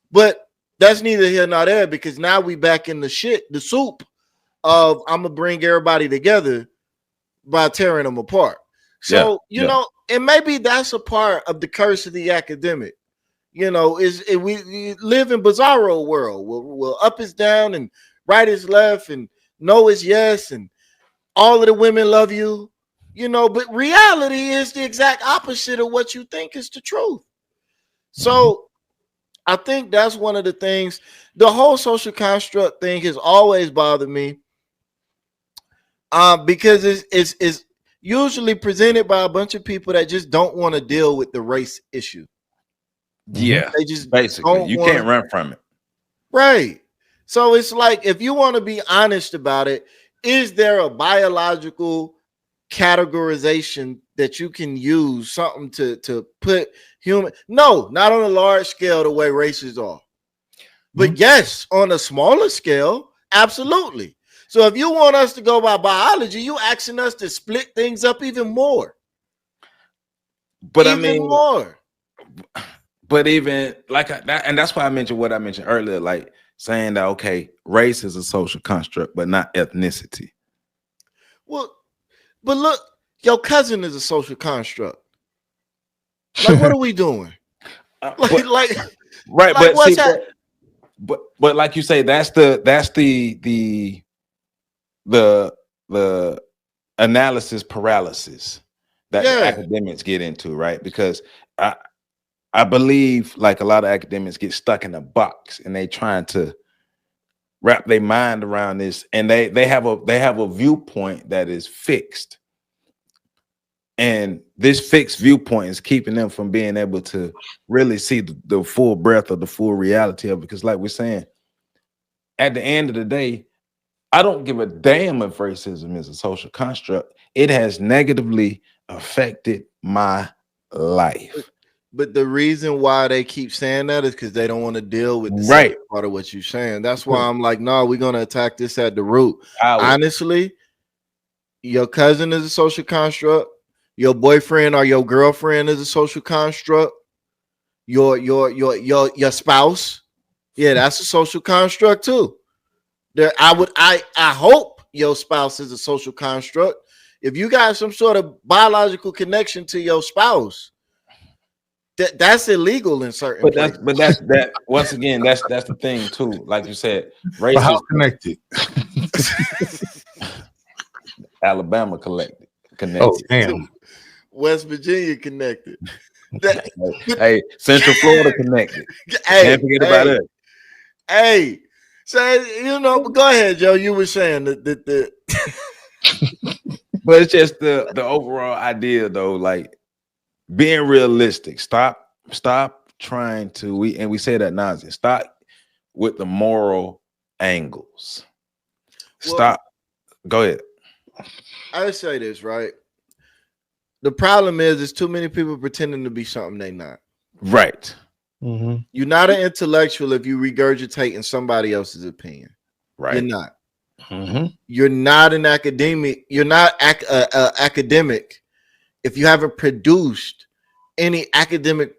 But that's neither here nor there, because now we back in the soup of I'm gonna bring everybody together by tearing them apart. So you know, and maybe that's a part of the curse of the academic. You know, we live in bizarro world. Well, up is down and right is left and no is yes and all of the women love you. You know, but reality is the exact opposite of what you think is the truth. So I think that's one of the things. The whole social construct thing has always bothered me, because it's usually presented by a bunch of people that just don't want to deal with the race issue. Yeah, they just basically you can't run from it, right? So it's like, if you want to be honest about it, is there a biological categorization that you can use, something to put human? No, not on a large scale the way races are, but yes, on a smaller scale, absolutely. So if you want us to go by biology, you asking us to split things up even more. But even I mean more. But even like that, and that's why I mentioned what I mentioned earlier, like saying that, okay, race is a social construct, but not ethnicity. Well, but look, your cousin is a social construct. Like, what are we doing? Right, like but what's see, that? but like you say, that's the analysis paralysis that the academics get into, right? Because I believe like a lot of academics get stuck in a box and they trying to wrap their mind around this, and they have a viewpoint that is fixed. And this fixed viewpoint is keeping them from being able to really see the full breadth of the full reality of it. Because like we're saying, at the end of the day, I don't give a damn if racism is a social construct. It has negatively affected my life. But the reason why they keep saying that is because they don't want to deal with the right part of what you're saying. That's why I'm like, no, we're going to attack this at the root. Honestly, your cousin is a social construct. Your boyfriend or your girlfriend is a social construct. Your spouse, yeah, that's a social construct too. I hope your spouse is a social construct. If you got some sort of biological connection to your spouse, that's illegal in certain places. But that's once again, that's the thing too. Like you said, race is connected. Alabama connected. Oh, damn. West Virginia connected. Hey, Central Florida connected. Can't forget about it. Hey, so but go ahead, Joe. You were saying that but it's just the overall idea, though. Like, being realistic. Stop trying to we say that nonsense. Stop with the moral angles. Stop. Go ahead. I say this, right? The problem is too many people pretending to be something they not. Right. Mhm. You're not an intellectual if you regurgitating somebody else's opinion. Right. You're not. Mhm. You're not an academic. You're not academic if you haven't produced any academic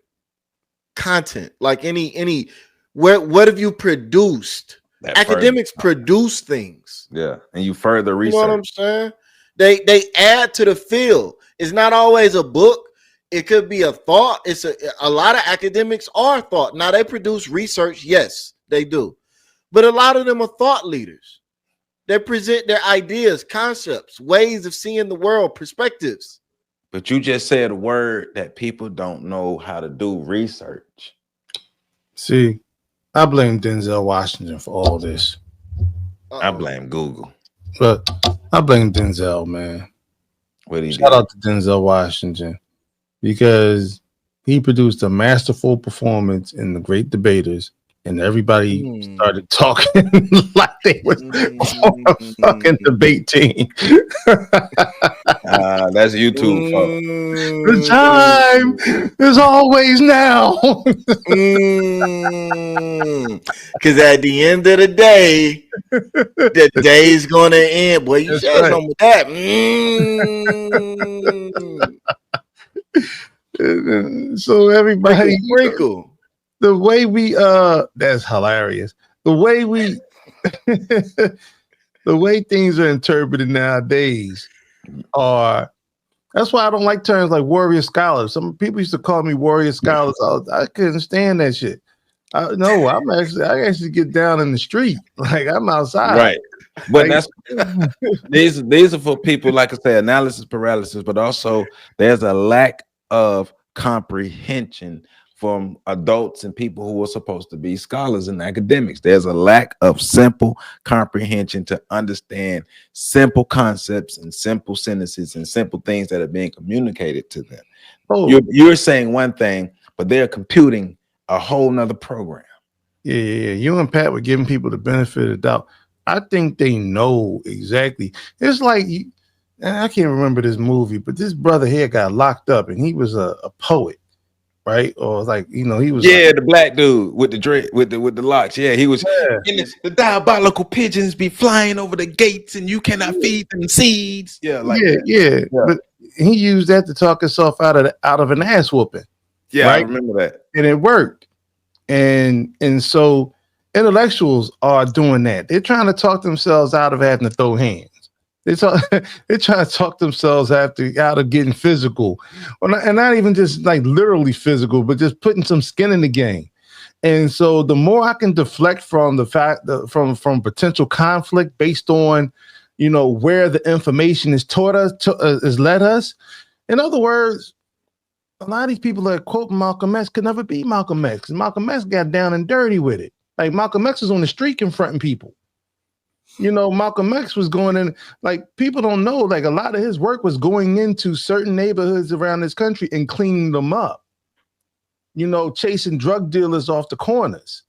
content. Like any what have you produced? That Academics further, produce things. yeah, and you further You know what I'm research. saying? They add to the field. It's not always a book. It could be a thought. It's a lot of academics are thought. Now they produce research. Yes, they do. But a lot of them are thought leaders. They present their ideas, concepts, ways of seeing the world, perspectives. But you just said a word that people don't know how to do research. See, I blame Denzel Washington for all this. I blame Google. But I blame Denzel, man. What he Shout did. out to Denzel Washington because he produced a masterful performance in The Great Debaters, and everybody started talking like they was on a fucking debate team. That's YouTube fault. The time is always now. Because at the end of the day, the day's gonna end. Boy, you That's said right. something with that. So everybody, Sprinkle. the way we that's hilarious. The way we the way things are interpreted nowadays are that's why I don't like terms like warrior scholars. Some people used to call me warrior scholars. I couldn't stand that shit. No, I actually get down in the street. Like I'm outside. Right. But Like, that's these are for people, like I say, analysis paralysis, but also there's a lack of comprehension from adults and people who are supposed to be scholars and academics. There's a lack of simple comprehension to understand simple concepts and simple sentences and simple things that are being communicated to them. You're saying one thing, but they're computing a whole nother program. Yeah. You and Pat were giving people the benefit of the doubt. I think they know exactly. It's like I can't remember this movie, but this brother here got locked up, and he was a poet. Right, or like he was the black dude with the dread with the locks. Yeah, he was. And the diabolical pigeons be flying over the gates, and you cannot feed them seeds. Yeah, yeah. But he used that to talk himself out of an ass whooping. Yeah, right? I remember that, and it worked. And so intellectuals are doing that. They're trying to talk themselves out of having to throw hands. They're trying to talk themselves out of getting physical, and not even just like literally physical, but just putting some skin in the game. And so the more I can deflect from the fact that from potential conflict based on, where the information is taught us, is led us. In other words, a lot of these people that quote Malcolm X could never be Malcolm X. Malcolm X got down and dirty with it. Like Malcolm X was on the street confronting people. Malcolm X was going in, like people don't know, like a lot of his work was going into certain neighborhoods around this country and cleaning them up, chasing drug dealers off the corners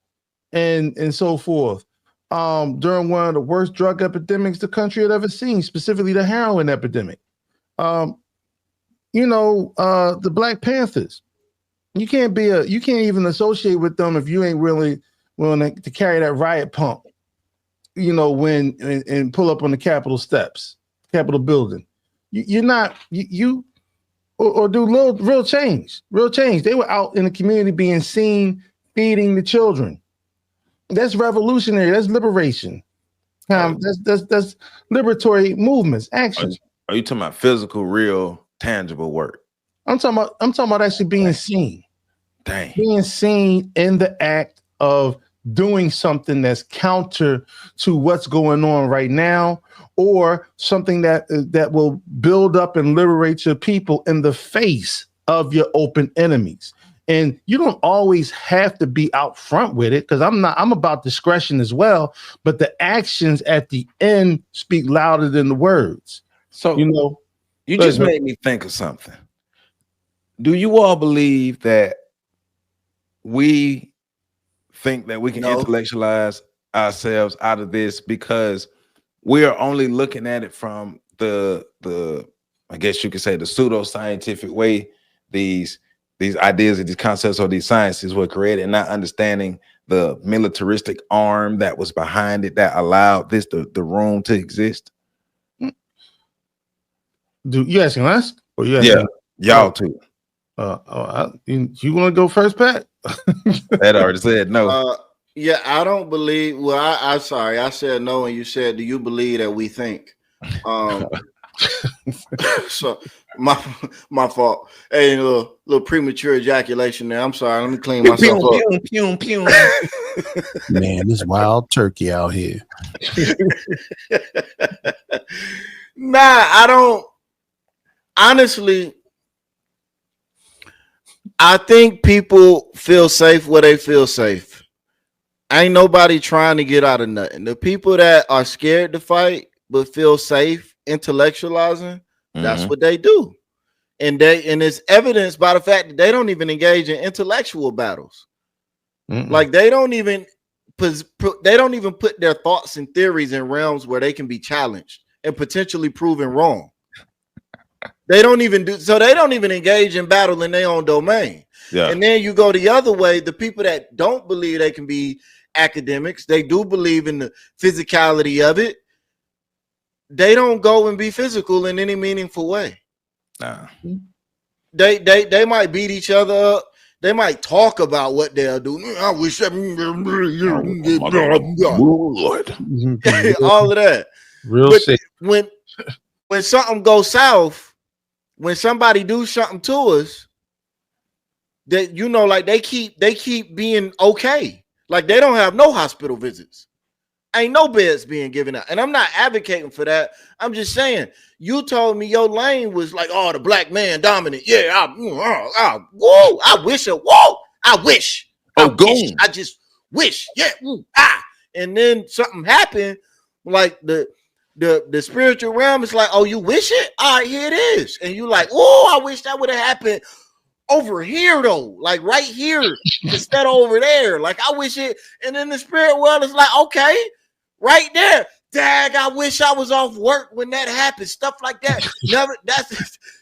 and so forth. During one of the worst drug epidemics the country had ever seen, specifically the heroin epidemic. The Black Panthers, you can't even associate with them if you ain't really willing to carry that riot pump. When and pull up on the Capitol steps, Capitol building, you're not or do real change. They were out in the community being seen, feeding the children. That's revolutionary. That's liberation. That's liberatory movements, action. Are you talking about physical, real, tangible work? I'm talking about actually being seen. Dang. Being seen in the act of doing something that's counter to what's going on right now, or something that will build up and liberate your people in the face of your open enemies. And you don't always have to be out front with it, because I'm about discretion as well, but the actions at the end speak louder than the words. So you just made me think of something. Do you all believe that we think that we can intellectualize ourselves out of this because we are only looking at it from the I guess you could say the pseudo-scientific way, these these ideas and these concepts or these sciences were created, and not understanding the militaristic arm that was behind it that allowed this the room to exist. Do you asking us? Or you asking y'all too? You want to go first, Pat? That already said no. Yeah, I don't believe. Well, I'm sorry, I said no, and you said, "Do you believe that we think?" So my fault. Hey, little premature ejaculation there. I'm sorry. Let me clean myself up. Man, this wild turkey out here. Nah, I don't. Honestly, I think people feel safe where they feel safe. Ain't nobody trying to get out of nothing. The people that are scared to fight but feel safe intellectualizing, that's what they do. And it's evidenced by the fact that they don't even engage in intellectual battles. Like they don't even put their thoughts and theories in realms where they can be challenged and potentially proven wrong. They don't even engage in battle in their own domain. Yeah. And then you go the other way, the people that don't believe they can be academics, they do believe in the physicality of it. They don't go and be physical in any meaningful way. Nah. They might beat each other up. They might talk about what they'll do. I wish all of that. Real sick. When something goes south, when somebody do something to us, that like they keep being okay. Like they don't have no hospital visits. Ain't no beds being given out. And I'm not advocating for that. I'm just saying, you told me your lane was like, oh, the black man dominant. Yeah, I wish. I just wish. Yeah. And then something happened, like the spiritual realm is like, oh, you wish it? All right, here it is. And you like, oh, I wish that would have happened over here though, like right here instead of over there. Like I wish it. And then the spirit world is like, okay, right there. Dag, I wish I was off work when that happened. Stuff like that.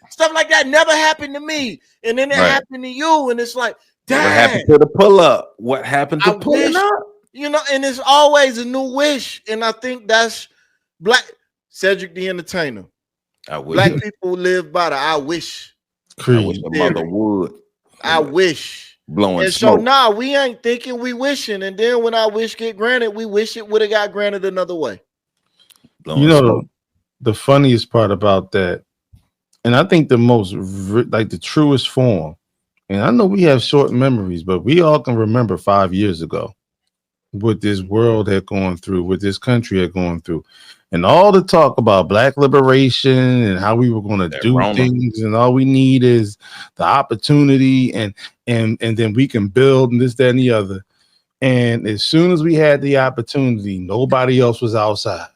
Stuff like that never happened to me. And then it happened to you. And it's like, dang. What happened to the pull up? What happened to pulling up? And it's always a new wish. And I think that's Black Cedric the Entertainer. Black people live by the I wish. I wish my mother would. I wish. Blowing and smoke. So we ain't thinking, we wishing. And then when our wish get granted, we wish it would have got granted another way. The funniest part about that, and I think the most like the truest form, and I know we have short memories, but we all can remember 5 years ago what this world had gone through, what this country had gone through, and all the talk about black liberation and how we were going to do things, and all we need is the opportunity, and then we can build and this, that, and the other. And as soon as we had the opportunity, nobody else was outside.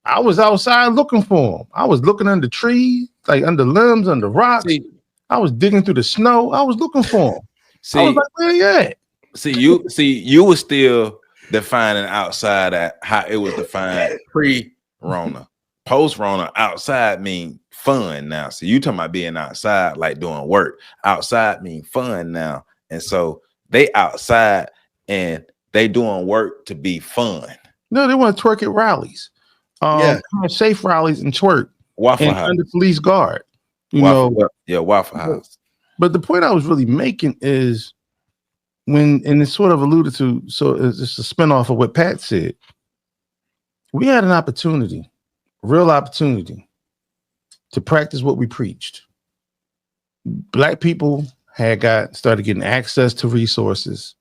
I was outside looking for them. I was looking under trees, like under limbs, under rocks. I was digging through the snow. I was looking for them. I was like, where you at? You were still defining outside at how it was defined pre-Rona. Post-Rona, outside mean fun now. So you talking about being outside, like doing work. Outside mean fun now. And so they outside and they doing work to be fun. No, they want to twerk at rallies. Safe rallies and twerk. Waffle House. Under police guard. Waffle House. But the point I was really making is and it's sort of alluded to, so it's just a spinoff of what Pat said. We had an opportunity, real opportunity, to practice what we preached. Black people had started getting access to resources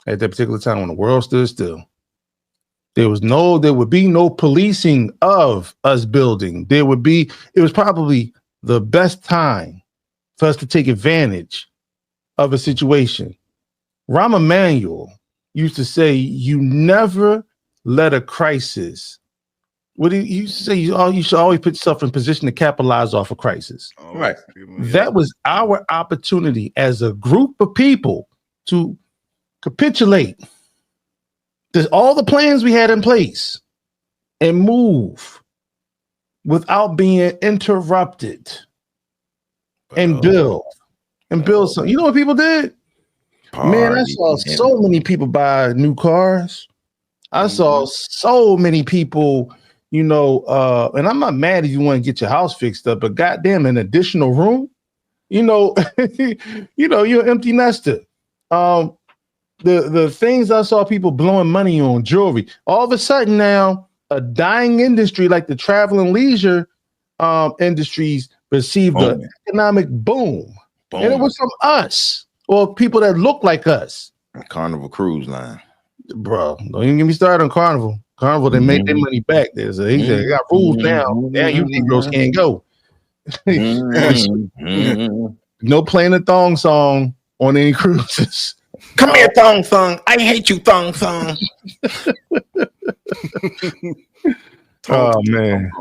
at that particular time when the world stood still. There would be no policing of us building. It was probably the best time for us to take advantage of a situation. Rahm Emanuel used to say, you never let a crisis. What he used to say, you should always put yourself in position to capitalize off a crisis. Right. That was our opportunity as a group of people to capitulate all the plans we had in place and move without being interrupted and build. and build some. You know what people did? Man, I saw so many people buy new cars. I saw so many people, you know, and I'm not mad if you want to get your house fixed up, but goddamn, an additional room, you know, you're an empty nester. The things I saw people blowing money on, jewelry, all of a sudden now a dying industry like the travel and leisure industries received the economic boom. And it was from us or people that look like us. Carnival Cruise Line. Bro, don't even get me started on Carnival. Carnival, they made their money back. They got rules now. Now you Negroes can't go. No playing a thong song on any cruises. Come here, thong song. I hate you, thong song. Oh man.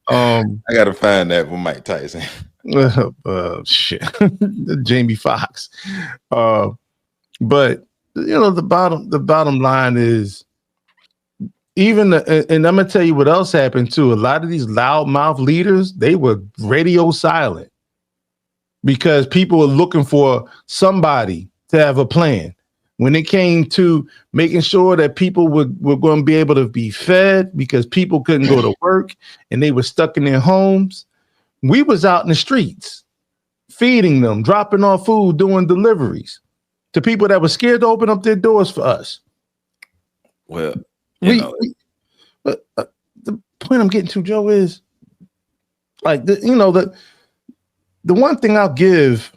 I gotta find that for Mike Tyson. Shit. Jamie Foxx. But you know, the bottom line is and I'm gonna tell you what else happened too. A lot of these loudmouth leaders, they were radio silent because people were looking for somebody to have a plan. When it came to making sure that people were going to be able to be fed because people couldn't go to work and they were stuck in their homes, we was out in the streets feeding them, dropping off food, doing deliveries to people that were scared to open up their doors for us. Well, but the point I'm getting to, Joe, is like the one thing I'll give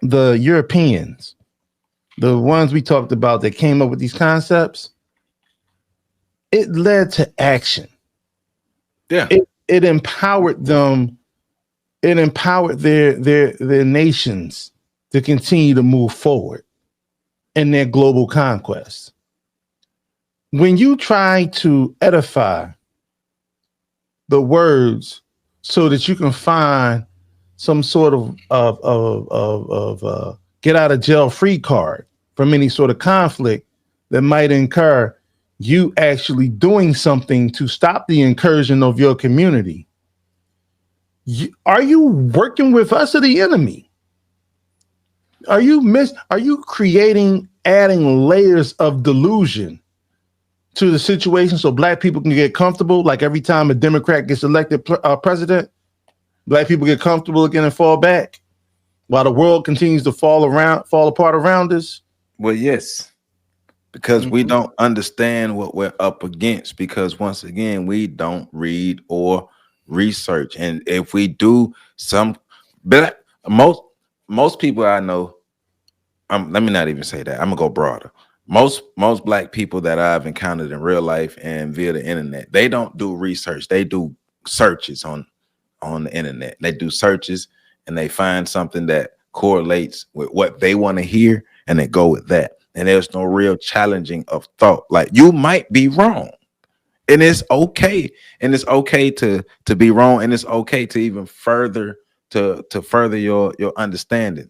the Europeans, the ones we talked about that came up with these concepts, it led to action. Yeah, it empowered them. It empowered their nations to continue to move forward in their global conquest. When you try to edify the words so that you can find some sort of get out of jail free card from any sort of conflict that might incur you actually doing something to stop the incursion of your community, are you working with us or the enemy? Are you creating, adding layers of delusion to the situation so black people can get comfortable? Like every time a Democrat gets elected president, black people get comfortable again and fall back while the world continues to fall apart around us? Well, yes, because we don't understand what we're up against, because once again, we don't read or research. And if we do most people I know, let me not even say that, I'm gonna go broader. Most black people that I've encountered in real life and via the internet, they don't do research. They do searches on the internet. They do searches and they find something that correlates with what they want to hear and they go with that. And there's no real challenging of thought. Like, you might be wrong, and it's okay. And it's okay to be wrong, and it's okay to even further to further your understanding,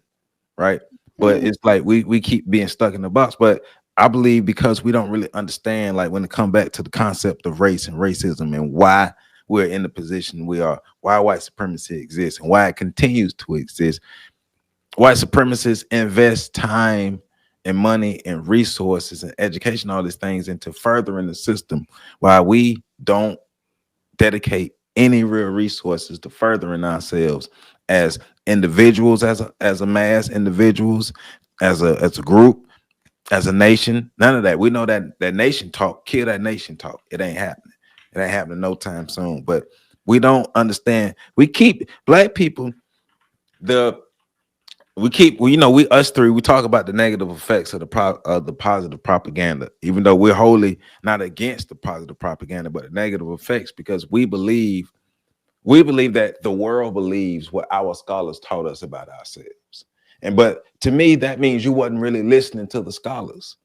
right? But it's like we keep being stuck in the box. But I believe because we don't really understand, like when it comes back to the concept of race and racism and why we're in the position we are, why white supremacy exists and why it continues to exist. White supremacists invest time and money and resources and education, all these things into furthering the system, while we don't dedicate any real resources to furthering ourselves as individuals, as a mass, individuals, as a group, as a nation. None of that. We know that nation talk, kill that nation talk. It ain't happening. It ain't happening no time soon. But we don't understand. We keep black people, we talk about the negative effects of the positive propaganda, even though we're wholly not against the positive propaganda, but the negative effects, because we believe that the world believes what our scholars taught us about ourselves. But to me, that means you wasn't really listening to the scholars,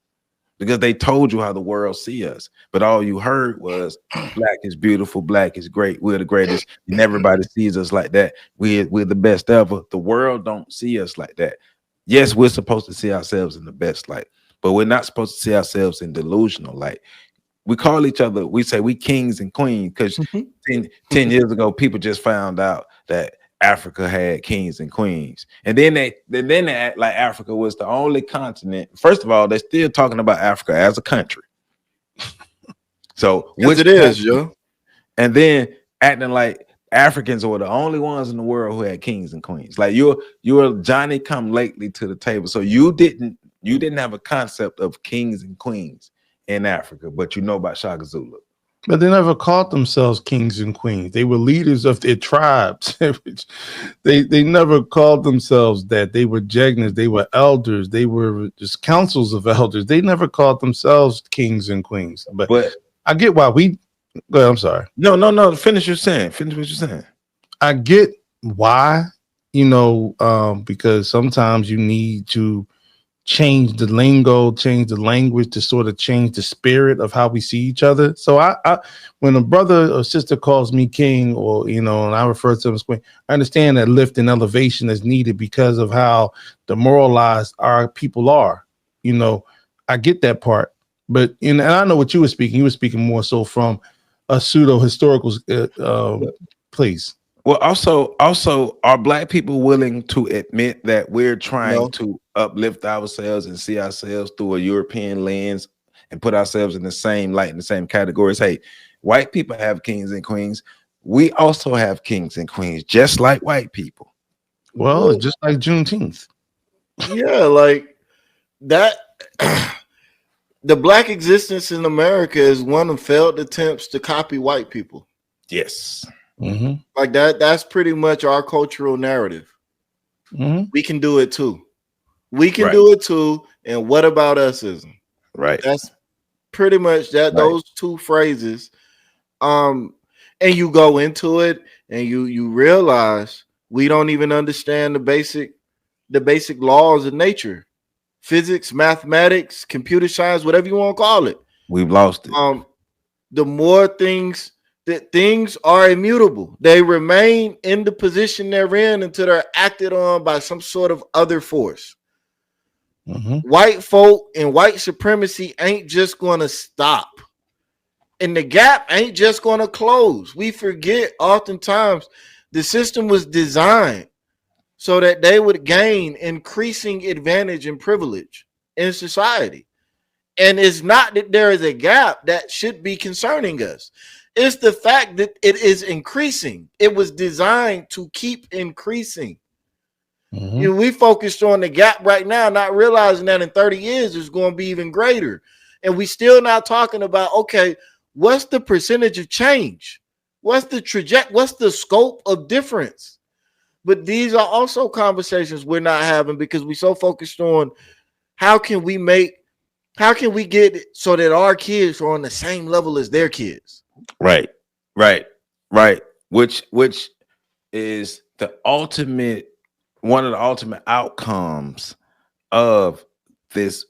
because they told you how the world see us, but all you heard was black is beautiful, black is great, we're the greatest, and everybody sees us like that. We're the best ever. The world don't see us like that. Yes, we're supposed to see ourselves in the best light, but we're not supposed to see ourselves in delusional light. We call each other, we say we kings and queens, because 10 years ago, people just found out that Africa had kings and queens, and then they act like Africa was the only continent. First of all, they're still talking about Africa as a country. So which it is, yo. And then acting like Africans were the only ones in the world who had kings and queens. Like you're Johnny come lately to the table. So you didn't have a concept of kings and queens in Africa, but you know about Shaka Zulu. But they never called themselves kings and queens. They were leaders of their tribes. they never called themselves that. They were jegnas. They were elders. They were just councils of elders. They never called themselves kings and queens. But I get why we. Go ahead, I'm sorry. No. Finish your saying. Finish what you're saying. I get why. Because sometimes you need to change the lingo, change the language to sort of change the spirit of how we see each other. So I when a brother or sister calls me king, or and I refer to them as queen, I understand that lift and elevation is needed because of how demoralized our people are. I get that part, but and I know what you were speaking. You were speaking more so from a pseudo historical place. Well, also, are Black people willing to admit that we're trying to uplift ourselves and see ourselves through a European lens and put ourselves in the same light, in the same categories? Hey, white people have kings and queens. We also have kings and queens, just like white people. Well, it's just like Juneteenth. Yeah, like that. The Black existence in America is one of failed attempts to copy white people. Yes. Mm-hmm. Like that's pretty much our cultural narrative. Mm-hmm. We can do it too. We can do it too. And what about usism? Right. That's pretty much that. Right. Those two phrases. And you go into it and you realize we don't even understand the basic laws of nature, physics, mathematics, computer science, whatever you want to call it. We've lost it. The more things are immutable. They remain in the position they're in until they're acted on by some sort of other force. Mm-hmm. White folk and white supremacy ain't just going to stop. And the gap ain't just going to close. We forget oftentimes the system was designed so that they would gain increasing advantage and privilege in society. And it's not that there is a gap that should be concerning us. It's the fact that it is increasing. It was designed to keep increasing. Mm-hmm. We focused on the gap right now, not realizing that in 30 years it's going to be even greater. And we still not talking about, okay, what's the percentage of change? What's the trajectory? What's the scope of difference? But these are also conversations we're not having because we're so focused on how can we get it so that our kids are on the same level as their kids? Right. Which is one of the ultimate outcomes of this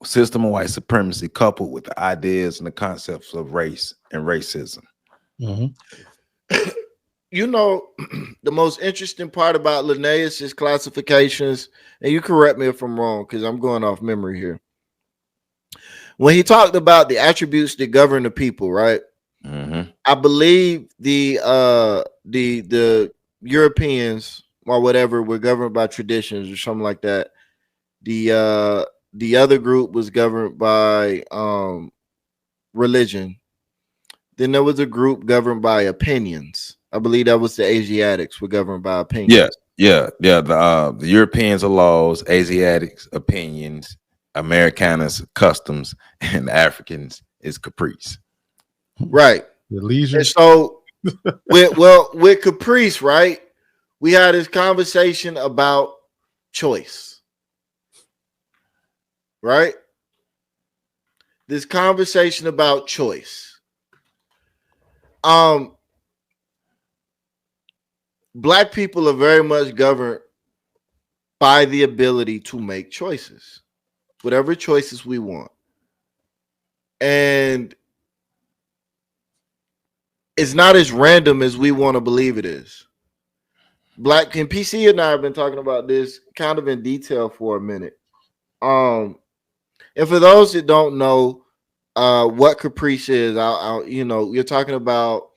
system of white supremacy, coupled with the ideas and the concepts of race and racism. Mm-hmm. The most interesting part about Linnaeus' classifications, and you correct me if I'm wrong because I'm going off memory here. When he talked about the attributes that govern the people, right? Mm-hmm. I believe the Europeans or whatever were governed by traditions or something like that. The other group was governed by religion. Then there was a group governed by opinions. I believe that was the Asiatics were governed by opinions. Yeah. The Europeans are laws, Asiatics opinions, Americaners customs, and the Africans is caprice. Right. The leisure. And so with caprice, right? We had this conversation about choice. Right? This conversation about choice. Black people are very much governed by the ability to make choices, whatever choices we want. And it's not as random as we want to believe it is. Black and PC and I have been talking about this kind of in detail for a minute. And for those that don't know what caprice is, you're talking about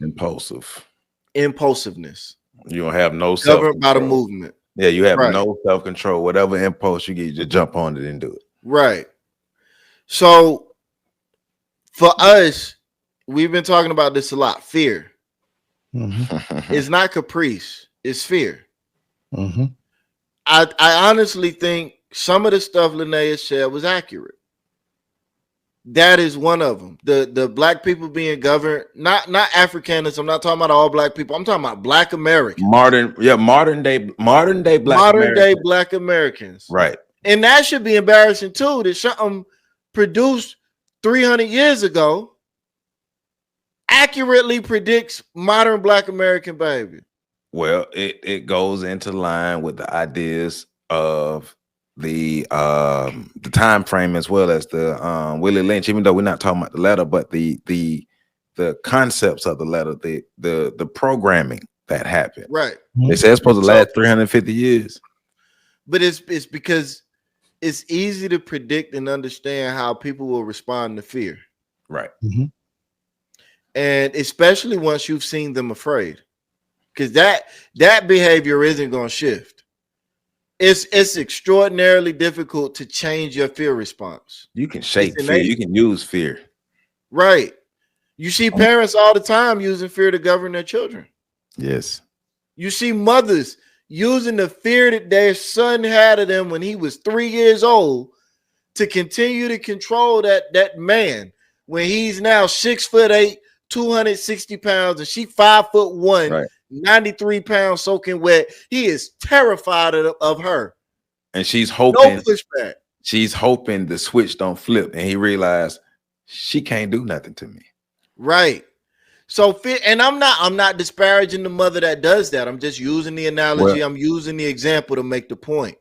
impulsiveness. You don't have no governed by the self-control. movement. Yeah, you have Right. no self-control. Whatever impulse you get, you just jump on it and do it. Right. So for us, we've been talking about this a lot. Fear. It's not caprice, it's fear. I honestly think some of the stuff Linnea said was accurate. That is one of them. The black people being governed, not Afrikaners. I'm not talking about all black people. I'm talking about black Americans. Modern day black Americans. Right. And that should be embarrassing too. That something produced 300 years ago accurately predicts modern black American behavior. Well, it goes into line with the ideas of the time frame, as well as the Willie Lynch, even though we're not talking about the letter, but the concepts of the letter, the programming that happened. Right. They say it's supposed to last 350 years. But it's because it's easy to predict and understand how people will respond to fear. Right. And especially once you've seen them afraid. Because that behavior isn't going to shift. It's extraordinarily difficult to change your fear response. You can shape fear. You can use fear. Right. You see parents all the time using fear to govern their children. Yes. You see mothers using the fear that their son had of them when he was 3 years old to continue to control that man when he's now 6'8", 260 pounds, and she 5'1", right. 93 pounds soaking wet. He is terrified of her. And she's hoping no pushback. She's hoping the switch don't flip, and he realized she can't do nothing to me. Right. So fear, and I'm not disparaging the mother that does that. I'm just using the analogy. I'm using the example to make the point.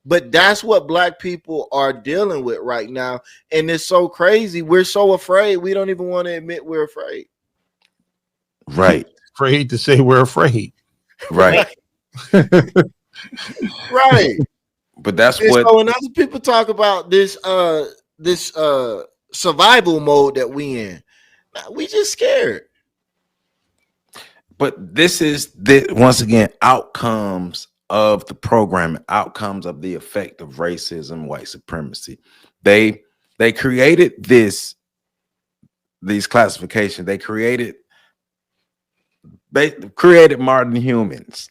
But that's what black people are dealing with right now. And it's so crazy. We're so afraid. We don't even want to admit we're afraid. Right. Afraid to say we're afraid. Right. Right. But that's and what. So when other people talk about this survival mode that we in, we just scared. But this is once again outcomes of the programming, outcomes of the effect of racism, white supremacy. They created these classifications. They created modern humans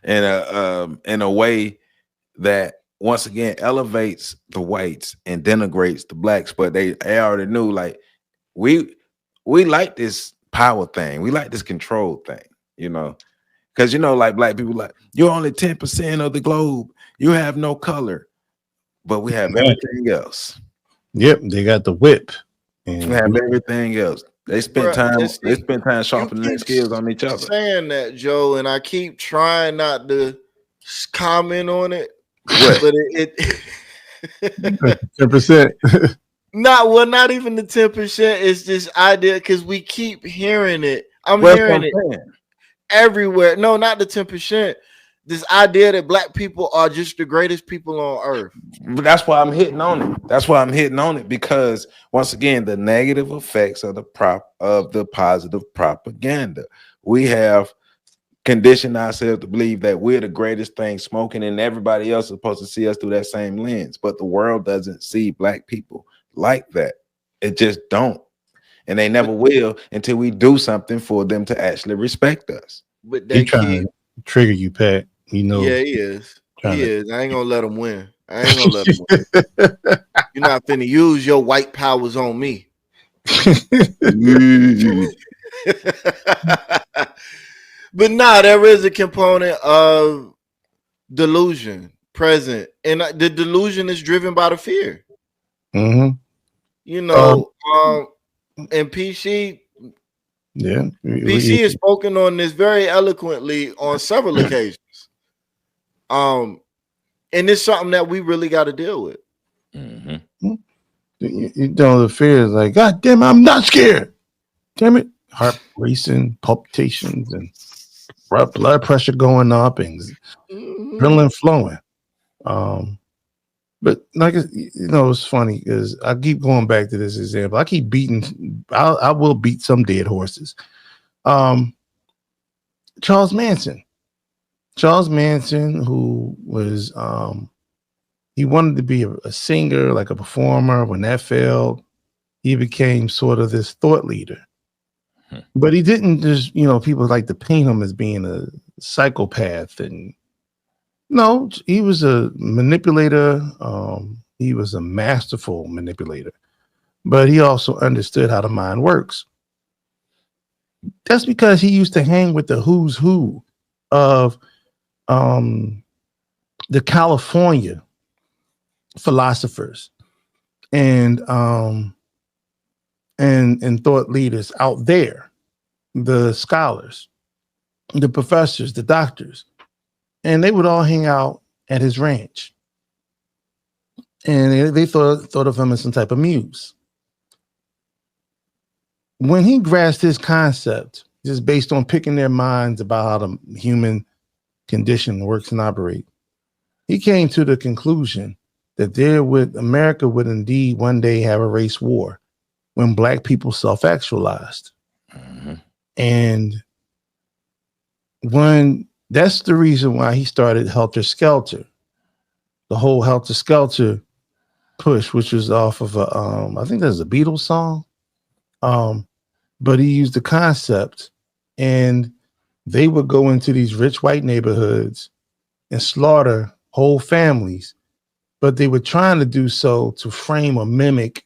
in a way that once again elevates the whites and denigrates the blacks. But they already knew, like, we like this power thing, we like this control thing, because like black people, like, you're only 10% of the globe, you have no color, but we have everything else. Yep, they got the whip. And we have everything else. They spend time sharpening their skills on each other. Saying that, Joe, and I keep trying not to comment on it. What? But it 10%. Not even the 10%. It's this idea, because we keep hearing it. I'm hearing it everywhere. No, not the 10%. This idea that black people are just the greatest people on earth. But that's why I'm hitting on it. Because once again, the negative effects of the positive propaganda. We have conditioned ourselves to believe that we're the greatest thing smoking, and everybody else is supposed to see us through that same lens. But the world doesn't see black people like that. It just don't. And they never will until we do something for them to actually respect us. But they trying to trigger you, Pat. Yeah, he is. I ain't gonna let him win. You're not finna use your white powers on me. But there is a component of delusion present, and the delusion is driven by the fear. Mm-hmm. And PC. Yeah, PC has spoken on this very eloquently on several occasions. And it's something that we really got to deal with. Mm-hmm. The fear is like, God damn, I'm not scared. Damn it. Heart racing, palpitations, and blood pressure going up, and adrenaline flowing. But like, it's funny because I keep going back to this example. I keep I will beat some dead horses. Charles Manson. Charles Manson, who was he wanted to be a singer, like a performer. When that failed, he became sort of this thought leader. But he didn't just, people like to paint him as being a psychopath. And no, he was a manipulator. He was a masterful manipulator, but he also understood how the mind works. That's because he used to hang with the who's who of the California philosophers and thought leaders out there, the scholars, the professors, the doctors, and they would all hang out at his ranch, and they thought of him as some type of muse. When he grasped his concept, just based on picking their minds about how the human condition works and operate, he came to the conclusion that America would indeed one day have a race war when Black people self-actualized. Mm-hmm. And that's the reason why he started Helter Skelter, the whole Helter Skelter push, which was off of I think there's a Beatles song. But he used the concept, and they would go into these rich white neighborhoods and slaughter whole families, but they were trying to do so to frame or mimic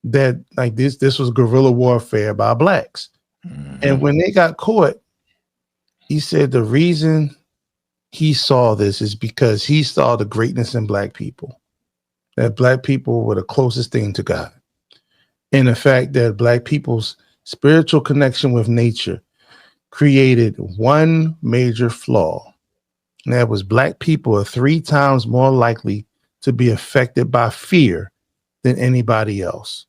that, like, this was guerrilla warfare by Blacks. Mm-hmm. And when they got caught, he said the reason he saw this is because he saw the greatness in Black people, that Black people were the closest thing to God, and the fact that Black people's spiritual connection with nature created one major flaw, and that was Black people are 3 times more likely to be affected by fear than anybody else.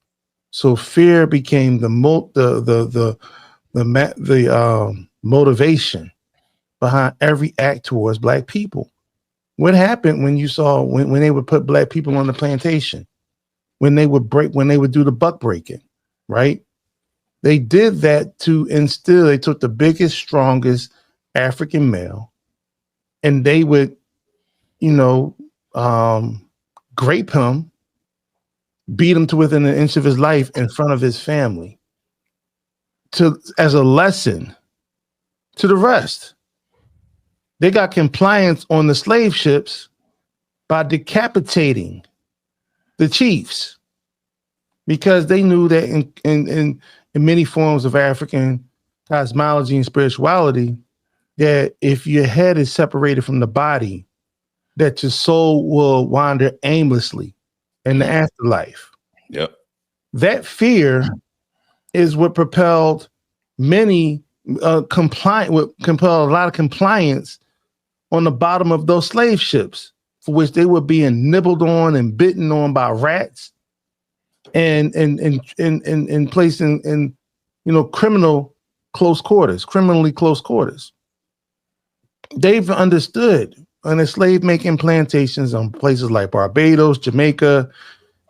So fear became the motivation behind every act towards Black people. What happened when you saw when they would put Black people on the plantation, when they would do the buck breaking, right? They did that to instill. They took the biggest, strongest African male, and they would, grape him, beat him to within an inch of his life in front of his family, as a lesson to the rest. They got compliance on the slave ships by decapitating the chiefs, because they knew that in many forms of African cosmology and spirituality, that if your head is separated from the body, that your soul will wander aimlessly in the afterlife. Yep. That fear is what propelled many compelled a lot of compliance on the bottom of those slave ships, for which they were being nibbled on and bitten on by rats and placed in criminally close quarters. They've understood on the slave making plantations on places like Barbados, Jamaica,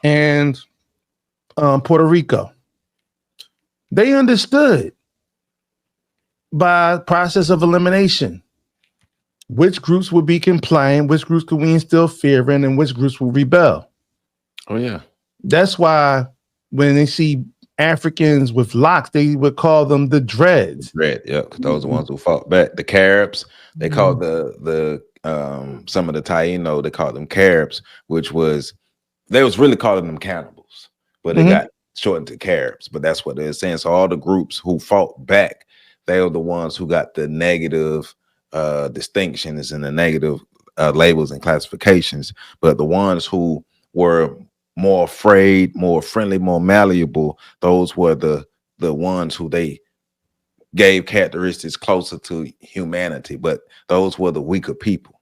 and Puerto Rico. They understood by process of elimination which groups would be compliant, which groups could we instill fear in, and which groups will rebel. Oh yeah. That's why when they see Africans with locks, they would call them the dreads. Dread, yeah, because those are the ones who fought back. The Caribs, they called the some of the Taino, they called them Caribs, which was, they was really calling them cannibals, but it got shortened to Caribs. But that's what they're saying. So all the groups who fought back, they were the ones who got the negative distinctions and the negative labels and classifications. But the ones who were more afraid, more friendly, more malleable, those were the ones who they gave characteristics closer to humanity. But those were the weaker people.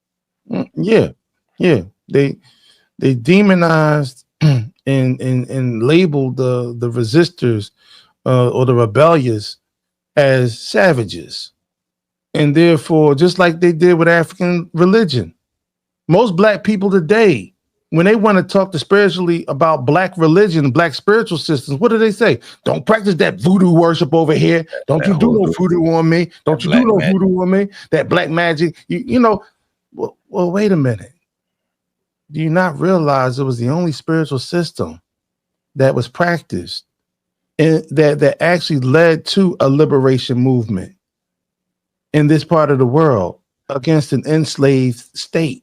Yeah. They demonized and labeled the resistors or the rebellious as savages. And therefore, just like they did with African religion, most Black people today when they want to talk to spiritually about black religion, black spiritual systems, what do they say? Don't practice that voodoo worship over here. Don't you do no voodoo on me. Don't you do no voodoo on me. That black magic. You know, well, wait a minute. Do you not realize it was the only spiritual system that was practiced and that actually led to a liberation movement in this part of the world against an enslaved state?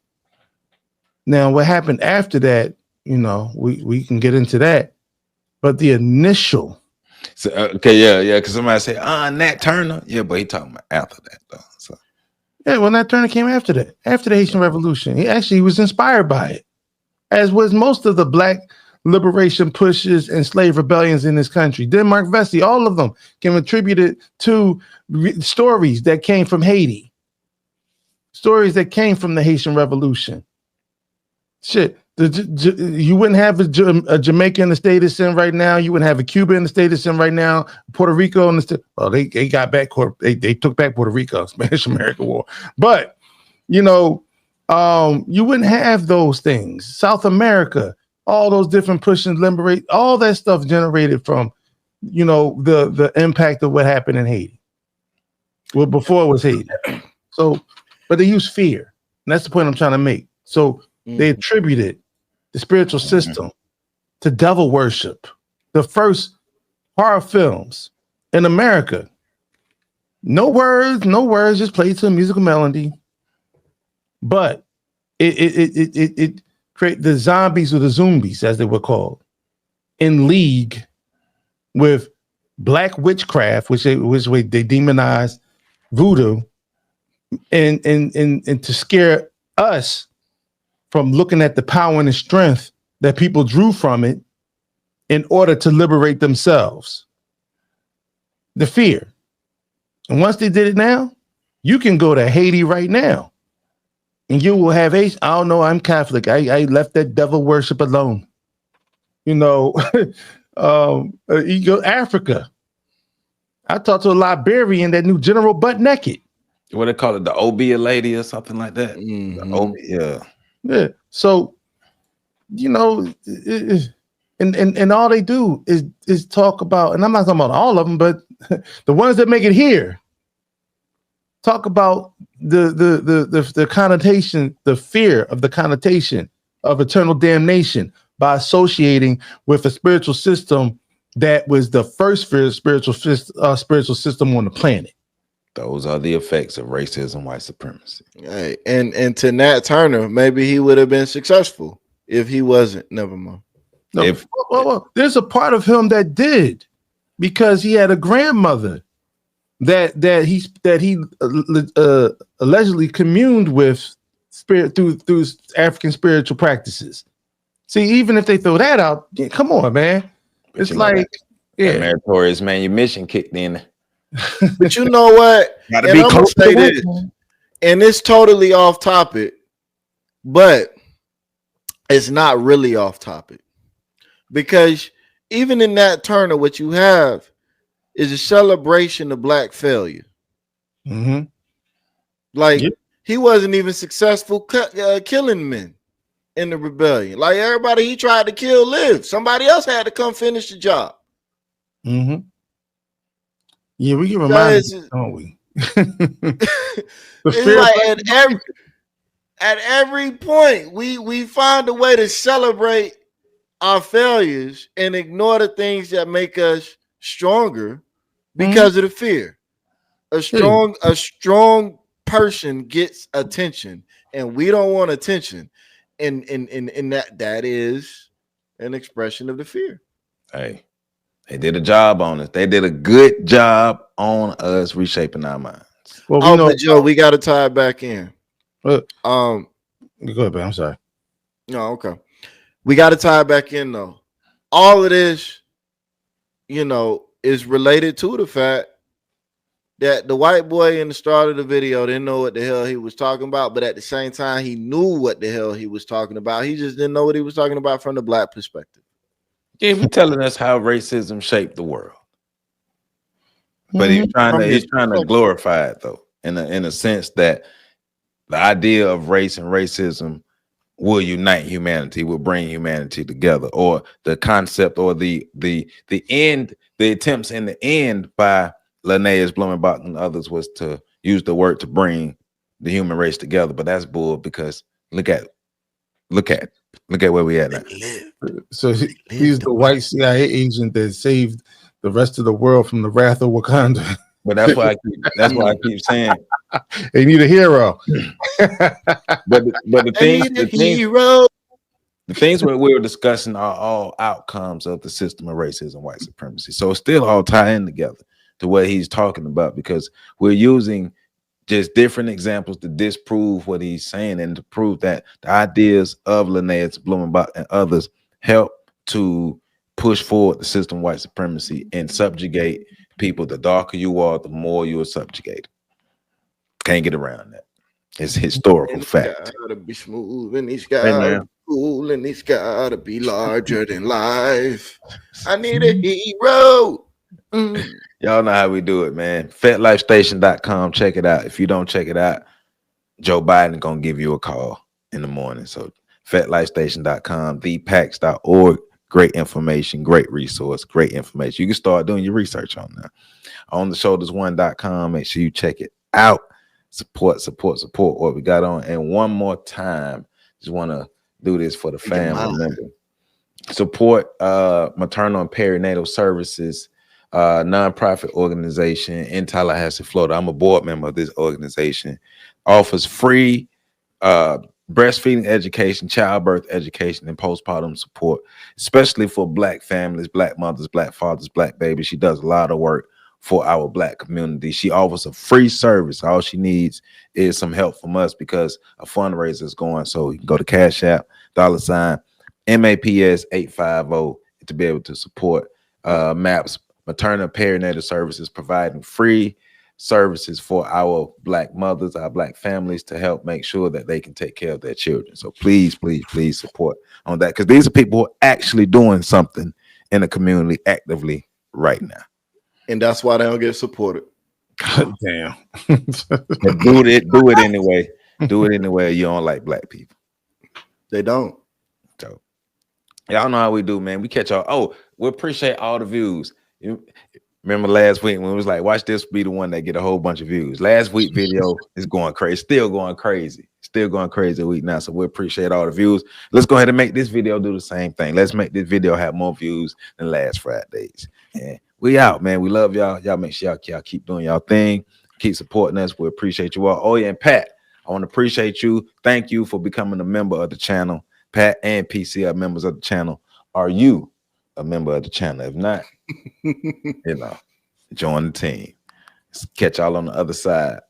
Now, what happened after that, you know, we can get into that, but the initial. So, okay, yeah, because somebody say, Nat Turner. Yeah, but he talking about after that, though. So. Yeah, well, Nat Turner came after that, after the Haitian Revolution. He actually was inspired by it, as was most of the black liberation pushes and slave rebellions in this country. Denmark Vesey, all of them can attribute it to stories that came from Haiti, stories that came from the Haitian Revolution. Shit, you wouldn't have a Jamaica in the state it's in right now. You wouldn't have a Cuba in the state it's in right now. Puerto Rico in the state. Well, they got back. They took back Puerto Rico, Spanish-American War. But you know, you wouldn't have those things. South America, all those different pushing, liberate, all that stuff generated from, you know, the impact of what happened in Haiti. Well, before it was Haiti. So, but they use fear, and that's the point I'm trying to make. So. They attributed the spiritual system to devil worship. The first horror films in America, no words, just played to a musical melody. But it created the zombies or the zombies, as they were called, in league with black witchcraft, which they demonized voodoo, and to scare us from looking at the power and the strength that people drew from it in order to liberate themselves. The fear. And once they did it now, you can go to Haiti right now and you will have I don't know, I'm Catholic. I left that devil worship alone. You know, you go Africa. I talked to a Liberian that knew General Butt Naked. What they call it, the Obia lady or something like that. Yeah. Yeah. So, you know, and all they do is talk about, and I'm not talking about all of them, but the ones that make it here talk about the connotation, the fear of the connotation of eternal damnation by associating with a spiritual system that was the first spiritual system on the planet. Those are the effects of racism, white supremacy. Hey, and to Nat Turner, maybe he would have been successful if he wasn't. Never mind. No, well, there's a part of him that did, because he had a grandmother that he allegedly communed with spirit through African spiritual practices. See, even if they throw that out, come on, man. But it's like, that meritorious manumission kicked in. But you know what? Gotta be close to this. And it's totally off topic, but it's not really off topic, because even in Nat Turner, what you have is a celebration of black failure. Mm-hmm. Like, he wasn't even successful killing men in the rebellion. Like, everybody he tried to kill lived. Somebody else had to come finish the job. Mm-hmm. Yeah, we get reminded, don't we? It's like at every point, we find a way to celebrate our failures and ignore the things that make us stronger because of the fear. A strong person gets attention, and we don't want attention. And that is an expression of the fear. Hey. They did a job on us. They did a good job on us reshaping our minds. Well, but Joe, we got to tie it back in. Go ahead, man. I'm sorry. No, okay. We got to tie it back in, though. All of this, you know, is related to the fact that the white boy in the start of the video didn't know what the hell he was talking about, but at the same time, he knew what the hell he was talking about. He just didn't know what he was talking about from the black perspective. Yeah, he's telling us how racism shaped the world, but he's trying to glorify it, though, in a sense that the idea of race and racism will unite humanity, will bring humanity together, or the concept or the end, the attempts in the end by Linnaeus, Blumenbach, and others was to use the word to bring the human race together. But that's bull, because look at where we at now. So he's the white CIA agent that saved the rest of the world from the wrath of Wakanda. But that's why I keep saying They need a hero. but the things what we were discussing are all outcomes of the system of racism, white supremacy. So it's still all tie in together to what he's talking about, because we're using just different examples to disprove what he's saying and to prove that the ideas of Linnaeus, Blumenbach, and others help to push forward the system of white supremacy and subjugate people. The darker you are, the more you are subjugated. Can't get around that. It's historical fact. It's gotta be smooth, and it's gotta be cool, and it's gotta be larger than life. I need a hero. Y'all know how we do it, man. FetLifeStation.com. Check it out. If you don't check it out, Joe Biden gonna give you a call in the morning. So FetLifeStation.com, thepax.org. Great information, great resource, great information. You can start doing your research on that. OnTheShoulders1.com. Make sure you check it out. Support what we got on. And one more time, just want to do this for the family member. Support maternal and perinatal services, nonprofit organization in Tallahassee, Florida. I'm a board member of this organization. Offers free breastfeeding education, childbirth education, and postpartum support, especially for Black families, Black mothers, Black fathers, Black babies. She does a lot of work for our Black community. She offers a free service. All she needs is some help from us because a fundraiser is going. So you can go to Cashapp, $MAPS 850 to be able to support MAPS, maternal perinatal services, providing free services for our Black mothers, our Black families, to help make sure that they can take care of their children. So please support on that, because these are people who are actually doing something in the community actively right now. And that's why they don't get supported. God damn. do it anyway. Do it anyway. You don't like Black people. They don't. So y'all know how we do, man. We catch y'all. Oh, we appreciate all the views. Remember last week when it was like, watch this be the one that get a whole bunch of views. Last week video is going crazy, still going crazy a week now. So we appreciate all the views. Let's go ahead and make this video do the same thing. Let's make this video have more views than last Friday's. And we out, man. We love y'all. Y'all make sure y'all keep doing y'all thing. Keep supporting us. We appreciate you all. Oh yeah, and Pat, I want to appreciate you. Thank you for becoming a member of the channel. Pat and PC are members of the channel. Are you a member of the channel? If not, join the team. Catch y'all on the other side.